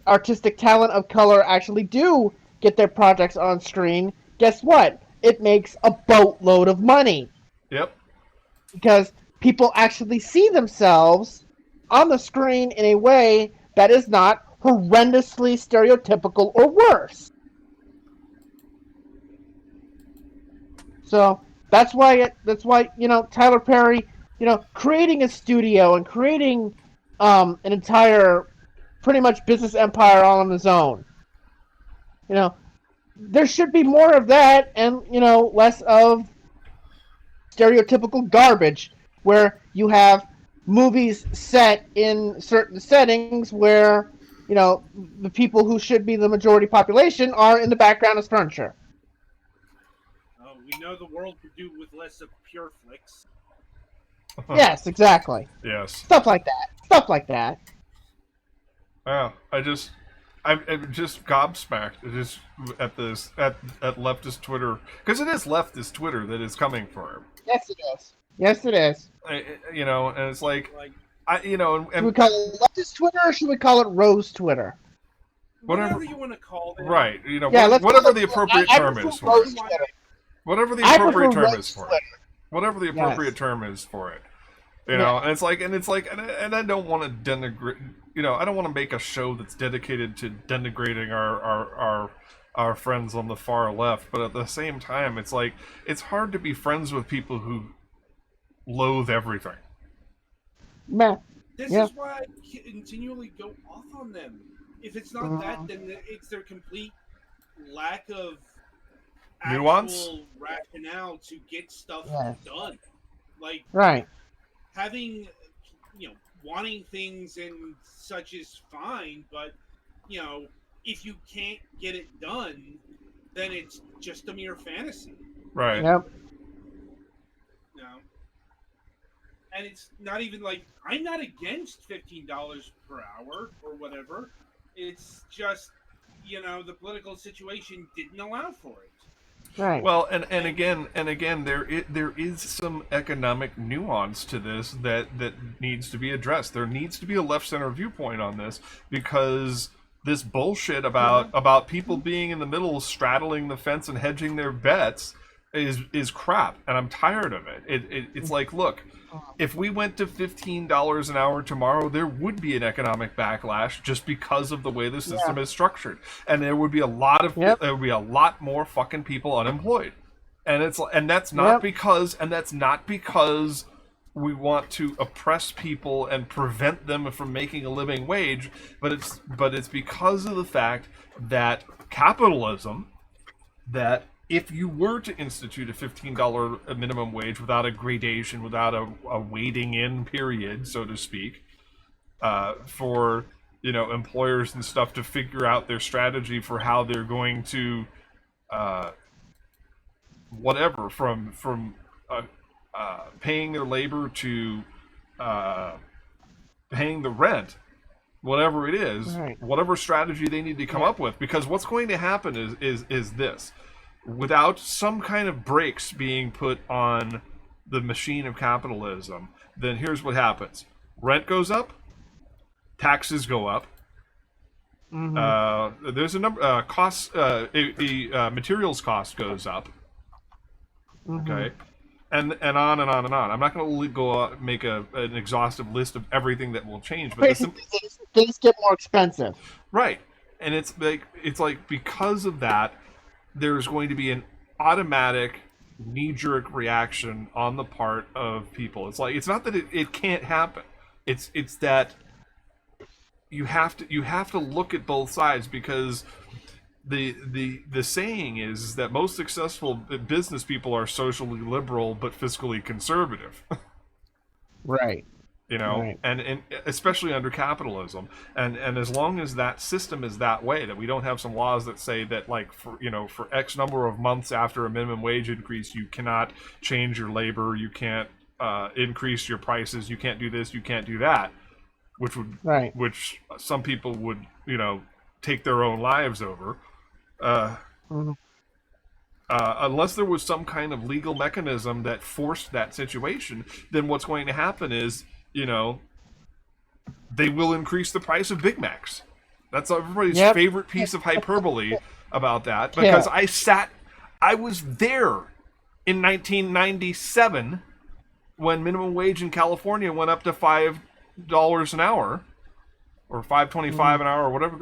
artistic talent of color actually do get their projects on screen, guess what? It makes a boatload of money. Yep. Because people actually see themselves on the screen in a way that is not horrendously stereotypical or worse. So that's why Tyler Perry, creating a studio and creating an entire pretty much business empire all on his own. There should be more of that, and less of stereotypical garbage where you have movies set in certain settings where the people who should be the majority population are in the background as furniture. We know the world could do with less of pure flicks. Yes, exactly. Yes. Stuff like that. Wow. I'm just gobsmacked just at this at leftist Twitter, because it is leftist Twitter that is coming for him. Yes, it is. And it's like, Should we call it leftist Twitter, or should we call it Rose Twitter? Whatever you want to call it. right, whatever the appropriate term is for it. Whatever the appropriate term is for it. Whatever the appropriate term is for it. And it's like, and I don't want to denigrate. I don't want to make a show that's dedicated to denigrating our friends on the far left. But at the same time, it's like, it's hard to be friends with people who loathe everything. Man. This is why I continually go off on them. If it's not that, then it's their complete lack of nuance, actual rationale to get stuff done. Like, right. Having, wanting things and such is fine, but, if you can't get it done, then it's just a mere fantasy. Right. Yep. And it's not even like, I'm not against $15 per hour or whatever. It's just, the political situation didn't allow for it. Right. Well, and again, there is some economic nuance to this that needs to be addressed. There needs to be a left center viewpoint on this, because this bullshit about people being in the middle, straddling the fence and hedging their bets is crap, and I'm tired of it. It's like, look, if we went to $15 an hour tomorrow, there would be an economic backlash just because of the way the system is structured, and there would be a lot more fucking people unemployed, and that's not because we want to oppress people and prevent them from making a living wage, but it's because of the fact that capitalism, that if you were to institute a $15 minimum wage without a gradation, without a wading in period, so to speak, for employers and stuff to figure out their strategy for how they're going to whatever, from paying their labor to paying the rent, whatever it is, whatever strategy they need to come up with, because what's going to happen is this. Without some kind of brakes being put on the machine of capitalism, then here's what happens. Rent goes up, taxes go up, there's a number, costs, materials cost goes up, okay, and on and on and on. I'm not going to go out and make an exhausting list of everything that will change, but things get more expensive. Right. And it's like because of that, there's going to be an automatic knee-jerk reaction on the part of people. It's like, it's not that it can't happen. It's that you have to look at both sides, because the saying is that most successful business people are socially liberal but fiscally conservative. Right. You know, Right. and especially under capitalism, and as long as that system is that way, that we don't have some laws that say that, like, for X number of months after a minimum wage increase, you cannot change your labor, you can't increase your prices, you can't do this, you can't do that, which some people would take their own lives over. Unless there was some kind of legal mechanism that forced that situation, then what's going to happen is, they will increase the price of Big Macs. That's everybody's favorite piece of hyperbole about that, because I was there in 1997 when minimum wage in California went up to $5 an hour, or $5.25 an hour, or whatever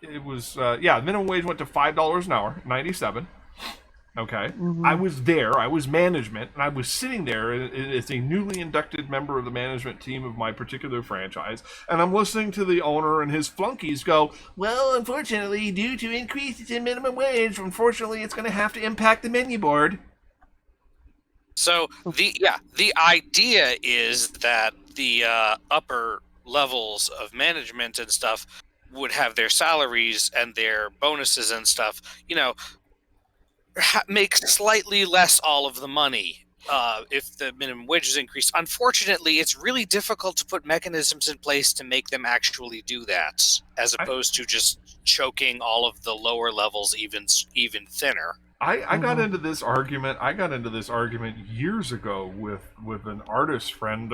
it was. Minimum wage went to $5 an hour, 97. Okay, I was there. I was management, and I was sitting there as a newly inducted member of the management team of my particular franchise, and I'm listening to the owner and his flunkies go, "Well, unfortunately, due to increases in minimum wage, unfortunately, it's going to have to impact the menu board." So the idea is that the upper levels of management and stuff would have their salaries and their bonuses and stuff, make slightly less all of the money if the minimum wage is increased. Unfortunately, it's really difficult to put mechanisms in place to make them actually do that, as opposed to just choking all of the lower levels even thinner. I got into this argument. Years ago with an artist friend,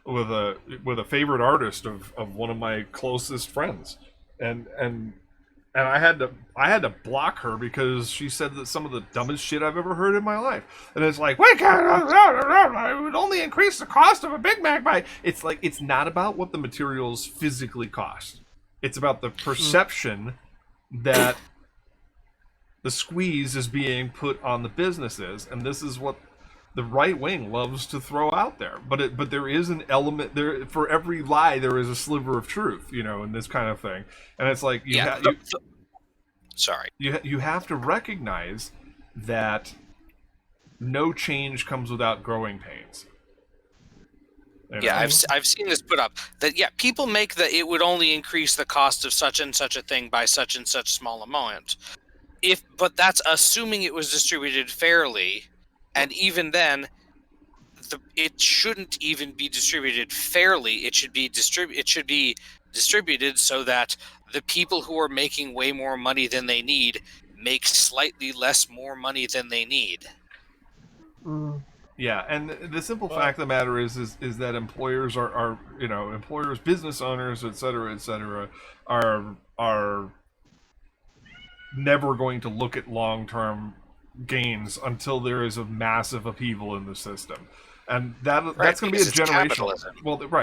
with a favorite artist of one of my closest friends, and I had to block her because she said that some of the dumbest shit I've ever heard in my life. And it's like, wait, it would only increase the cost of a Big Mac by. It's like, it's not about what the materials physically cost. It's about the perception that the squeeze is being put on the businesses, and this is what the right wing loves to throw out there. But there is an element there. For every lie, there is a sliver of truth, in this kind of thing. And it's like sorry. You have to recognize that no change comes without growing pains. Yeah, I've seen this put up that people make that it would only increase the cost of such and such a thing by such and such small amount. But that's assuming it was distributed fairly, and even then, it shouldn't even be distributed fairly. It should be distributed so that the people who are making way more money than they need make slightly less more money than they need. Yeah, and the simple fact of the matter is that employers are employers, business owners, et cetera, are never going to look at long-term gains until there is a massive upheaval in the system. And that's going to be a generational.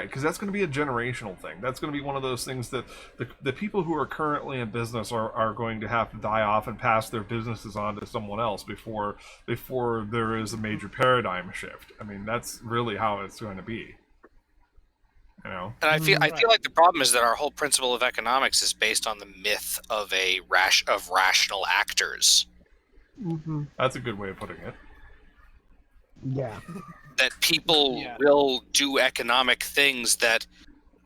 Because that's going to be a generational thing. That's going to be one of those things that the people who are currently in business are going to have to die off and pass their businesses on to someone else before there is a major paradigm shift. I mean, that's really how it's going to be. And I feel like the problem is that our whole principle of economics is based on the myth of rational actors. That's a good way of putting it. Yeah. That people will do economic things that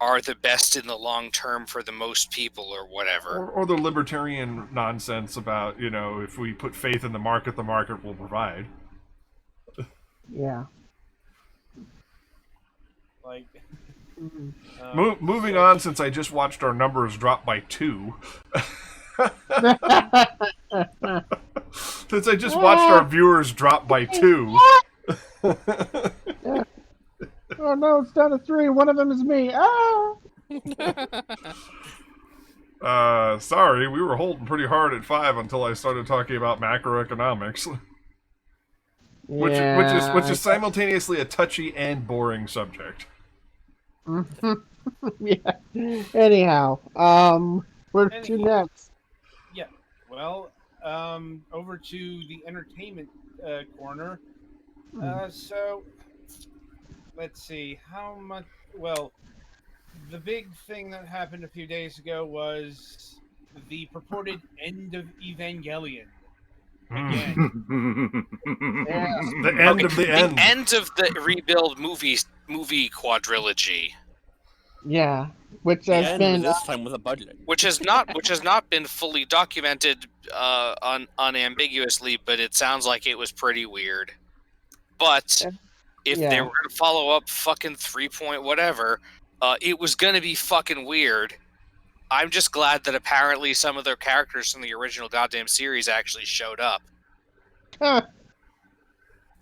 are the best in the long term for the most people, or whatever. Or the libertarian nonsense about, if we put faith in the market will provide. Yeah. Like, moving on, since I just watched our numbers drop by 2. Since I just watched our viewers drop by 2. Oh no, it's down to 3. One of them is me. Sorry, we were holding pretty hard at 5 until I started talking about macroeconomics. Which is simultaneously a touchy and boring subject. Yeah. Anyhow, Where to next? Yeah. Well, over to the entertainment corner. So, let's see. How much? Well, the big thing that happened a few days ago was the purported end of Evangelion. Again. Yeah. The end of the end. The end of the rebuild movie quadrilogy. Yeah, which The has end been this time with a budget. Which has not been fully documented unambiguously, but it sounds like it was pretty weird. But if they Yeah. were going to follow up fucking 3 point whatever, it was going to be fucking weird. I'm just glad that apparently some of their characters from the original goddamn series actually showed up.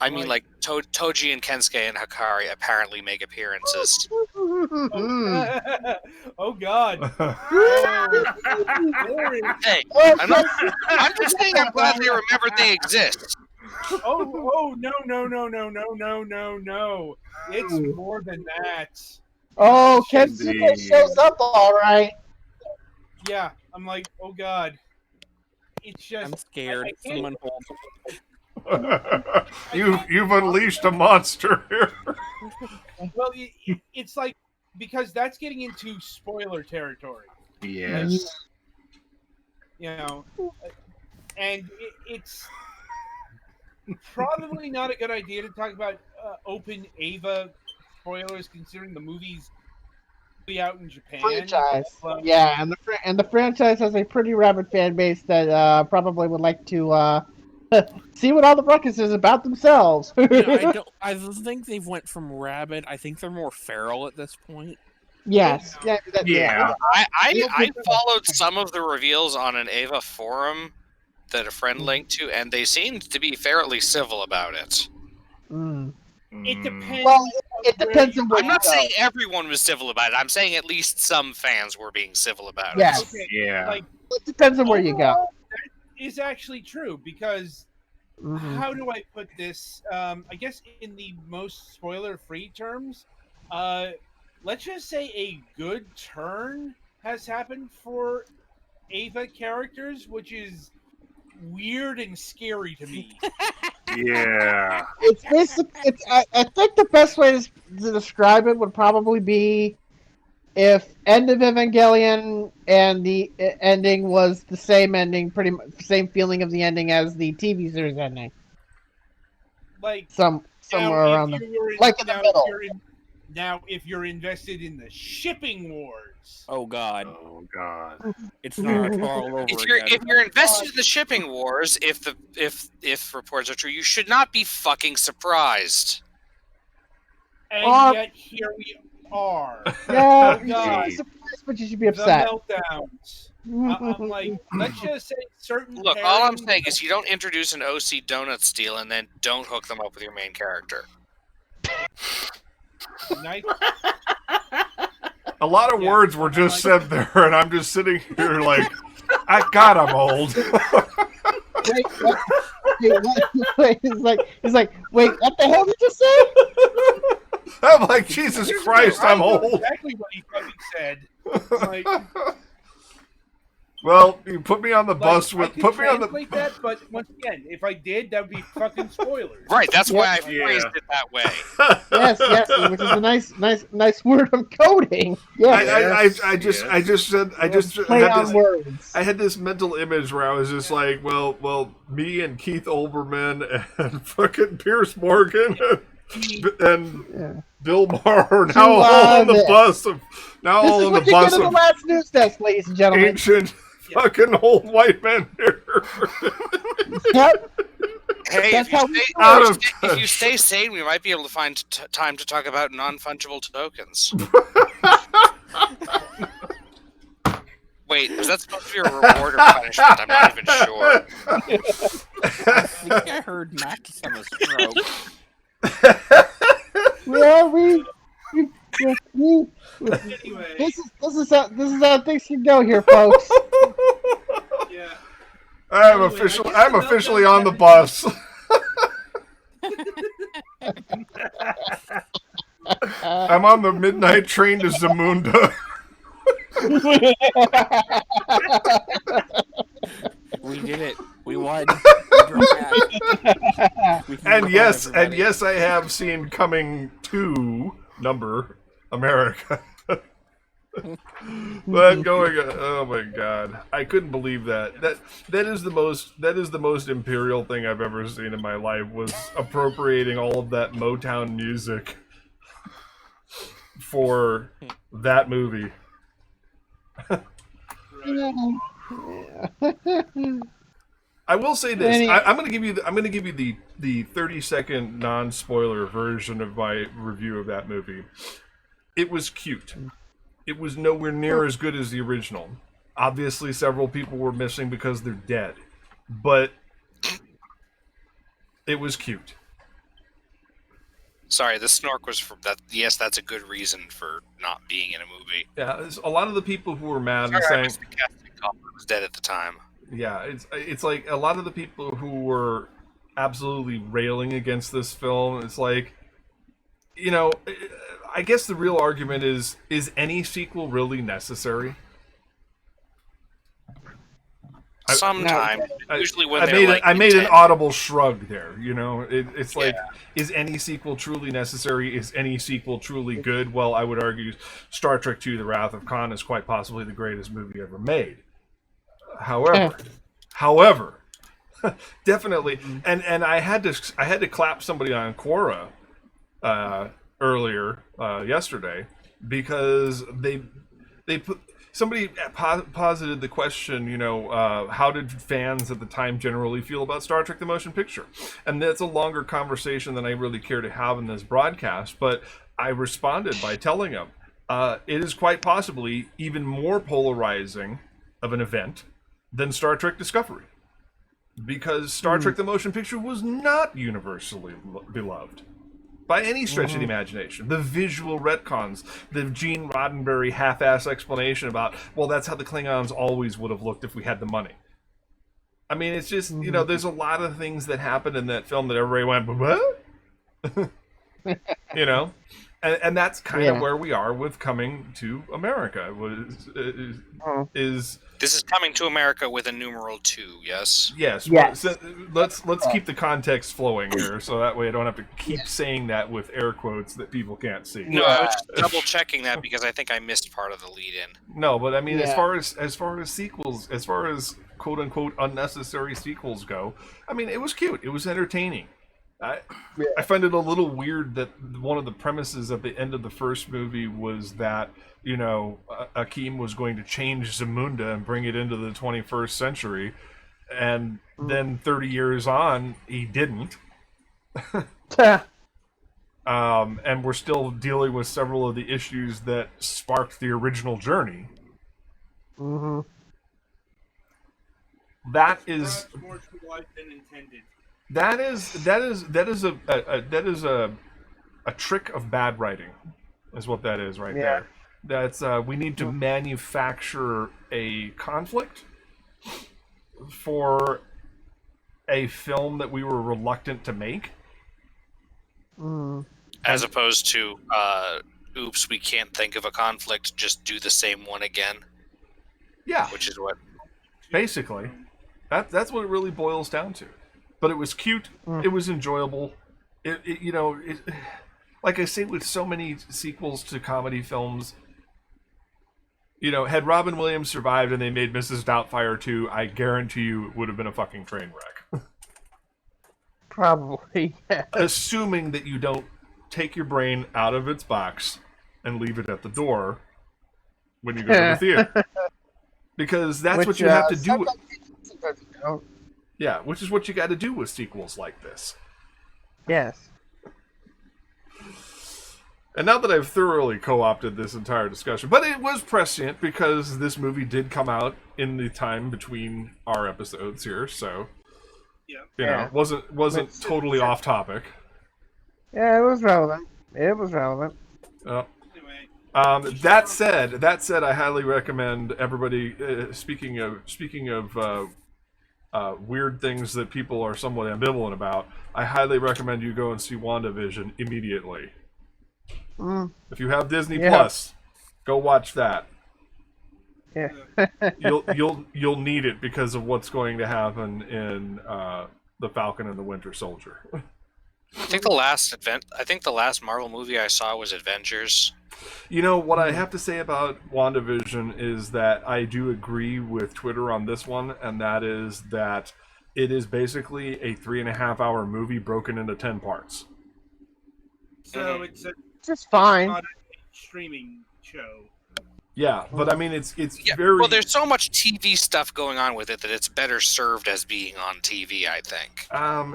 I mean, like Toji and Kensuke and Hakari apparently make appearances. Oh God! Hey, I'm just saying I'm glad they remembered they exist. Oh no! It's more than that. Oh, Kensuke shows up all right. Yeah, I'm like, oh God. It's just. I'm scared. I can't- Someone hold. You've unleashed a monster here. Well, it's like because that's getting into spoiler territory. Yes. You know, and it's probably not a good idea to talk about open Ava spoilers, considering the movie's out in Japan. Franchise. Well, Yeah, and the franchise has a pretty rabid fan base that probably would like to see what all the ruckus is about themselves. I think they've went from rabid. I think they're more feral at this point. Yes. Yeah. I followed some of the reveals on an Ava forum that a friend linked to, and they seemed to be fairly civil about it. Mm. It depends. Well, it depends on what I'm not you saying everyone was civil about it. I'm saying at least some fans were being civil about Yes. it. Okay, Yeah. like It depends on where you go. that is actually true because Mhm. how do I put this? I guess in the most spoiler-free terms, let's just say a good turn has happened for Ava characters, which is weird and scary to me. Yeah. It's basically. I think the best way to describe it would probably be if End of Evangelion and the ending was the same ending, pretty much same feeling of the ending as the TV series ending. Like Somewhere now, around if the you were in, like in the now, middle. Now, if you're invested in the shipping wars, Oh God, Oh God. it's Naruto all over If again. you're invested in the shipping wars, if reports are true, you should not be fucking surprised. and Or- yet here we are. Yeah, you should God. be surprised, but you should be The upset. meltdowns. I'm like, let's just say certain. Look, all I'm pairings- saying is you don't introduce an OC donut steal and then don't hook them up with your main character. Nice. A lot of Yeah. words were just said there, and I'm just sitting here like, God, I'm old. Wait, he's like, wait, what the hell did you say? I'm like, Jesus Christ, I'm I know old. exactly what he fucking said. Like, Well, you put me on the bus I with could put me on the. translate that, but once again, if I did, that would be fucking spoilers. Right, that's why I Yeah. phrased it that way. Yes, which is a nice word of coding. Yes, I just play on words. I had this mental image where I was just like, well, me and Keith Olbermann and fucking Pierce Morgan and Yeah. Bill Maher are now all on the bus of now This all is on what the you get bus in the of last news desk, ladies and gentlemen. ancient fucking old white men here. Yep. Hey, That's how we Out of if you touch. stay sane, we might be able to find time to talk about non-fungible tokens. Wait, was that supposed to be a reward or punishment? I'm not even sure. I think I heard Max have a stroke. Anyway, This is how things can go here, folks. yeah. I'm Anyway, officially I guess I'm the officially meltdown on the happened- bus. I'm on the midnight train to Zamunda. We did it. We won. We broke back. We can And go yes, home, and everybody. yes, I have seen Coming to Number America. But going, oh my god, I couldn't believe that. That is the most imperial thing I've ever seen in my life. Was appropriating all of that Motown music for that movie. I will say this: I'm going to give you the 30-second non-spoiler version of my review of that movie. It was cute. It was nowhere near as good as the original. Obviously, several people were missing because they're dead, but it was cute. Sorry, the snork was from that. Yes, that's a good reason for not being in a movie. Yeah, a lot of the people who were mad and Sorry, I saying, missed the casting call. I was dead at the time. yeah, it's like a lot of the people who were absolutely railing against this film. It's like, you know, I guess the real argument is any sequel really necessary? Sometimes, usually when I made an audible shrug there. You know, it's like, is any sequel truly necessary? Is any sequel truly good? Well, I would argue Star Trek II: The Wrath of Khan is quite possibly the greatest movie ever made. However, definitely, and I had to clap somebody on Quora earlier yesterday because they put. Somebody posited the question, you know, how did fans at the time generally feel about Star Trek the Motion Picture? And that's a longer conversation than I really care to have in this broadcast, but I responded by telling them it is quite possibly even more polarizing of an event than Star Trek Discovery. Because Star Trek the Motion Picture was not universally beloved. By any stretch of the imagination. The visual retcons, the Gene Roddenberry half-ass explanation about, well, that's how the Klingons always would have looked if we had the money. I mean, it's just, you know, there's a lot of things that happened in that film that everybody went, what? You know? And that's kind of where we are with Coming to America. This is Coming to America with a numeral 2, yes? Yes. Yes. So let's keep the context flowing here, so that way I don't have to keep saying that with air quotes that people can't see. No, I was just double checking that because I think I missed part of the lead-in. No, but I mean, as Yeah. far as sequels, as far as quote unquote unnecessary sequels go, I mean, it was cute. It was entertaining. I find it a little weird that one of the premises at the end of the first movie was that, you know, Akeem was going to change Zamunda and bring it into the 21st century, and then 30 years on, he didn't. And we're still dealing with several of the issues that sparked the original journey. Mm-hmm. That is More to life than intended. that is a trick of bad writing, is what that is there. That's we need to manufacture a conflict for a film that we were reluctant to make. As opposed to, oops, we can't think of a conflict, just do the same one again. Yeah, Which is what... basically, that's what it really boils down to. But it was cute. It was enjoyable. It you know, like I say with so many sequels to comedy films, you know, had Robin Williams survived and they made Mrs. Doubtfire 2, I guarantee you it would have been a fucking train wreck. Probably, yeah. Assuming that you don't take your brain out of its box and leave it at the door when you go to the theater. Because that's what you have to do. Sometimes you don't. Yeah, which is what you got to do with sequels like this. Yes. And now that I've thoroughly co-opted this entire discussion, but it was prescient because this movie did come out in the time between our episodes here, so you know, it wasn't totally off topic. Yeah, it was relevant. Anyway, That said, I highly recommend everybody. Speaking of weird things that people are somewhat ambivalent about, I highly recommend you go and see WandaVision immediately. If you have Disney Plus, go watch that. You'll need it because of what's going to happen in the Falcon and the Winter Soldier. I think the last Marvel movie I saw was Avengers. You know, what I have to say about WandaVision is that I do agree with Twitter on this one, and that is that it is basically a 3.5-hour movie broken into 10 parts. So it's a Just fine. not a streaming show. Yeah, but I mean, it's Yeah, very... well, there's so much TV stuff going on with it that it's better served as being on TV, I think.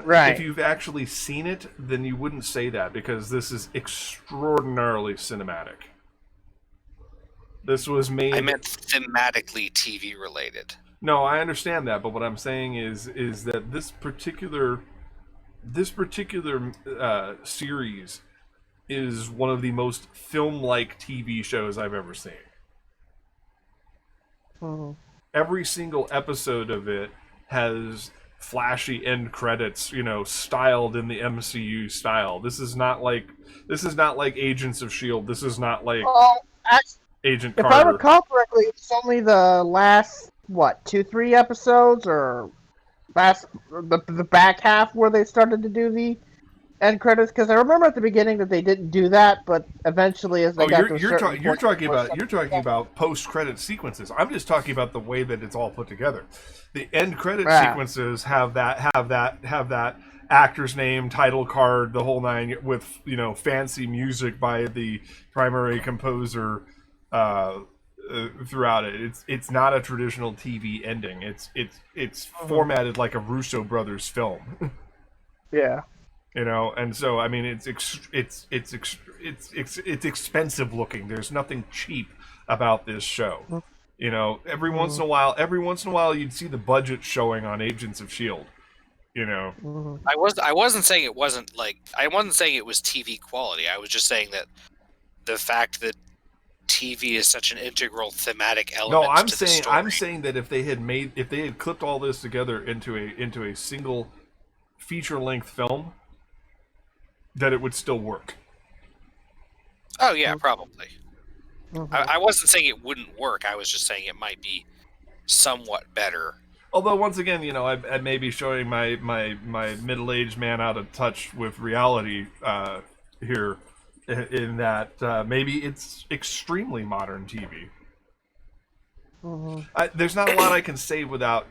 Right. If you've actually seen it, then you wouldn't say that, because this is extraordinarily cinematic. This was made... I meant thematically TV related. No, I understand that, but what I'm saying is that this particular series is one of the most film-like TV shows I've ever seen. Every single episode of it has flashy end credits, styled in the MCU style. This is not like Agents of S.H.I.E.L.D. This is not like Agent If Carter. I recall correctly, it's only the last 2-3 episodes, or the back half where they started to do the end credits. Because I remember at the beginning that they didn't do that, but eventually, as they got to a certain point, you're talking about post-credit sequences. I'm just talking about the way that it's all put together. The end credit sequences have that actor's name, title card, the whole nine, with fancy music by the primary composer throughout it. It's not a traditional TV ending. It's formatted like a Russo brothers film. Yeah. And so I mean, it's expensive looking. There's nothing cheap about this show. Every once in a while, you'd see the budget showing on Agents of S.H.I.E.L.D. I wasn't saying it wasn't I wasn't saying it was TV quality. I was just saying that the fact that TV is such an integral thematic element. No, I'm to the story. I'm saying that if they had clipped all this together into a single feature-length film, that it would still work. Oh yeah, probably. I wasn't saying it wouldn't work. I was just saying it might be somewhat better. Although once again, I may be showing my middle-aged man out of touch with reality here, in that maybe it's extremely modern TV. There's not a lot I can say without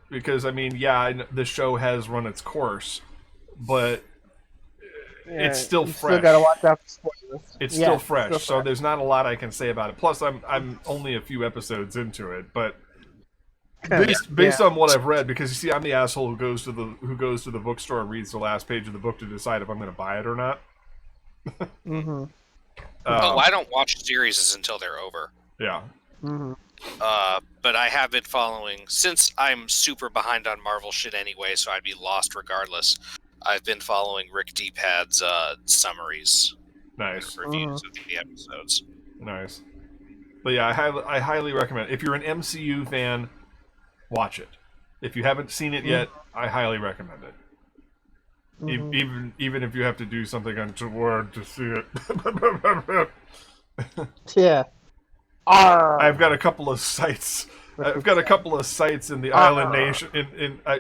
because I mean, the show has run its course, but it's still fresh. Still gotta watch out for spoilers. It's still fresh, so there's not a lot I can say about it. Plus, I'm only a few episodes into it, but based on what I've read, because you see, I'm the asshole who goes to the bookstore and reads the last page of the book to decide if I'm going to buy it or not. I don't watch series until they're over. Yeah. But I have been following, since I'm super behind on Marvel shit anyway, so I'd be lost regardless. I've been following Rick Deepad's summaries, nice reviews of the episodes. Nice. But yeah, I highly recommend. If you're an MCU fan, watch it. If you haven't seen it yet, I highly recommend it. Even if you have to do something untoward to see it. Yeah. I've got a couple of sites. I've got a couple of sites in the island nation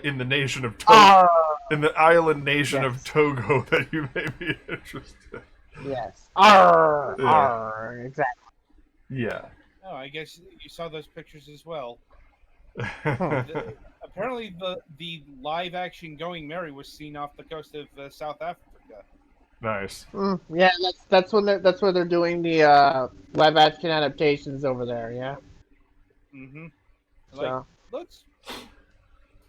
in the nation of Togo, in the island nation of Togo that you may be interested. Yes. Exactly. Yeah. Oh, I guess you saw those pictures as well. Apparently, the live action Going Merry was seen off the coast of South Africa. Nice. Yeah, that's where they're doing the live action adaptations over there. Yeah. So. Looks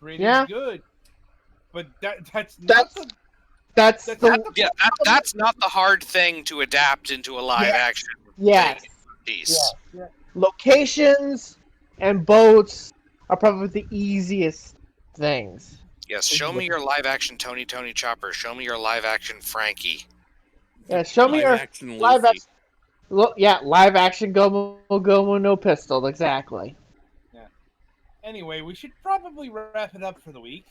pretty good, but that's not the hard thing to adapt into a live action. Yes. Piece. Yeah. Locations and boats are probably the easiest things. Yes, show me your live action Tony Chopper. Show me your live action Frankie. Yeah, show me your live action. Live action Gomu no pistol, exactly. Yeah. Anyway, we should probably wrap it up for the week.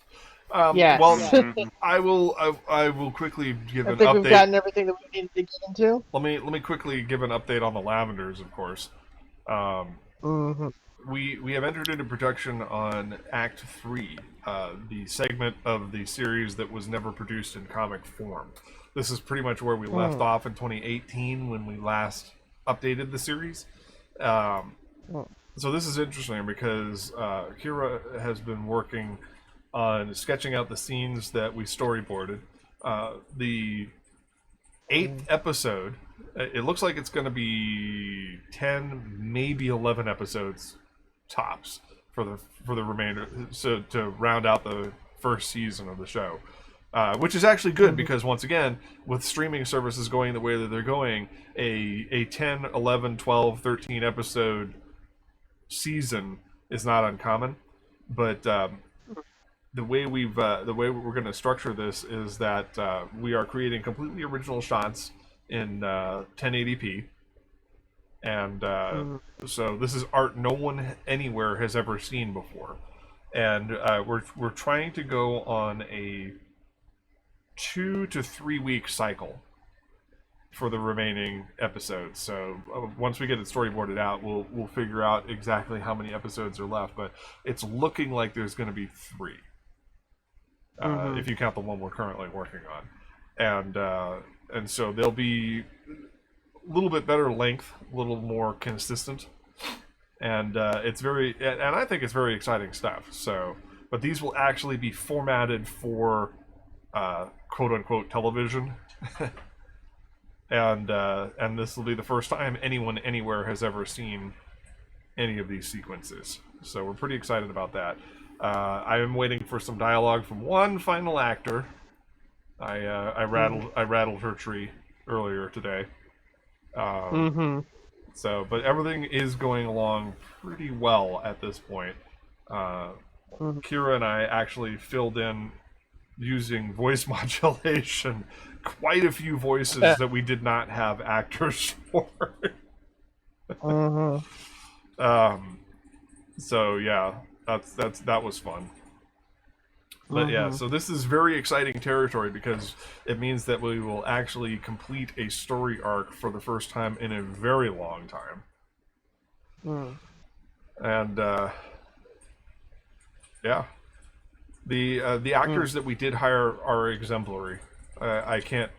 Well, I will quickly give an I think update. we've gotten everything that we need to get into. Let me quickly give an update on the Lavenders, of course. we have entered into production on Act 3, the segment of the series that was never produced in comic form. This is pretty much where we left off in 2018 when we last updated the series. So this is interesting because Kira has been working on sketching out the scenes that we storyboarded. The 8th episode, it looks like it's going to be 10, maybe 11 episodes tops for the remainder, so to round out the first season of the show, which is actually good because once again, with streaming services going the way that they're going, a 10, 11, 12, 13 episode season is not uncommon. But the way we're going to structure this is that we are creating completely original shots in 1080p, and so this is art no one anywhere has ever seen before, and we're trying to go on a 2 to 3 week cycle for the remaining episodes. So once we get it storyboarded out, we'll figure out exactly how many episodes are left, but it's looking like there's going to be 3. If you count the one we're currently working on, and so they'll be a little bit better length, a little more consistent, and it's very, and I think it's very exciting stuff. So, but these will actually be formatted for quote unquote television, and this will be the first time anyone anywhere has ever seen any of these sequences. So we're pretty excited about that. I am waiting for some dialogue from one final actor. I rattled her tree earlier today. So, but everything is going along pretty well at this point. Kira and I actually filled in using voice modulation quite a few voices that we did not have actors for. So yeah. That was fun. But yeah, so this is very exciting territory because it means that we will actually complete a story arc for the first time in a very long time. And yeah, the actors that we did hire are exemplary. I can't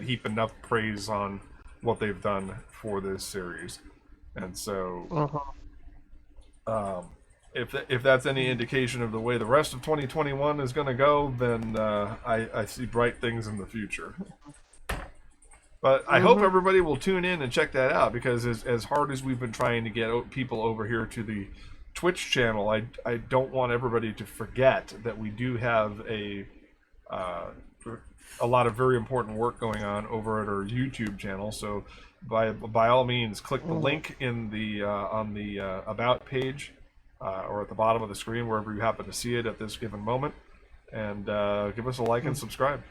heap enough praise on what they've done for this series, and so if that's any indication of the way the rest of 2021 is going to go, then I see bright things in the future. But I hope everybody will tune in and check that out, because as hard as we've been trying to get people over here to the Twitch channel, I don't want everybody to forget that we do have a lot of very important work going on over at our YouTube channel. So by all means, click the link in the on the About page. Or at the bottom of the screen, wherever you happen to see it at this given moment, and give us a like and subscribe.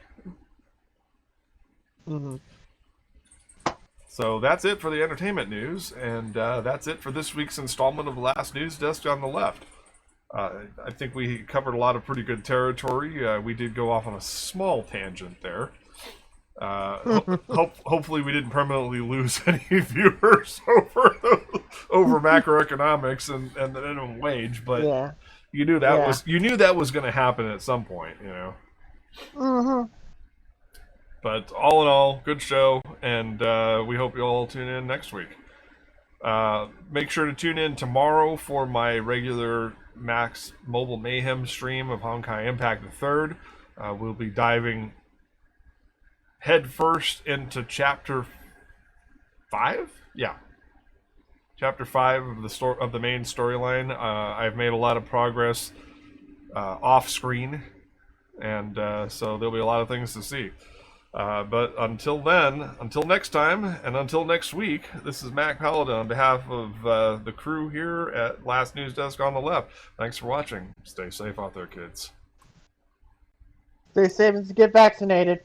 So that's it for the entertainment news, and that's it for this week's installment of the Last News Desk on the Left. I think we covered a lot of pretty good territory. We did go off on a small tangent there. Hopefully we didn't permanently lose any viewers over macroeconomics and the minimum wage, but yeah. you knew that was going to happen at some point, you know. But all in all, good show, and we hope you all tune in next week. Make sure to tune in tomorrow for my regular Max Mobile Mayhem stream of Honkai Impact the 3rd. We'll be diving head first into chapter 5. Yeah, chapter 5 of the main storyline. I've made a lot of progress off screen, and so there'll be a lot of things to see. But until then, until next time, and until next week, this is Mac Paladin on behalf of the crew here at Last News Desk on the Left. Thanks for watching. Stay safe out there, kids. Stay safe and get vaccinated.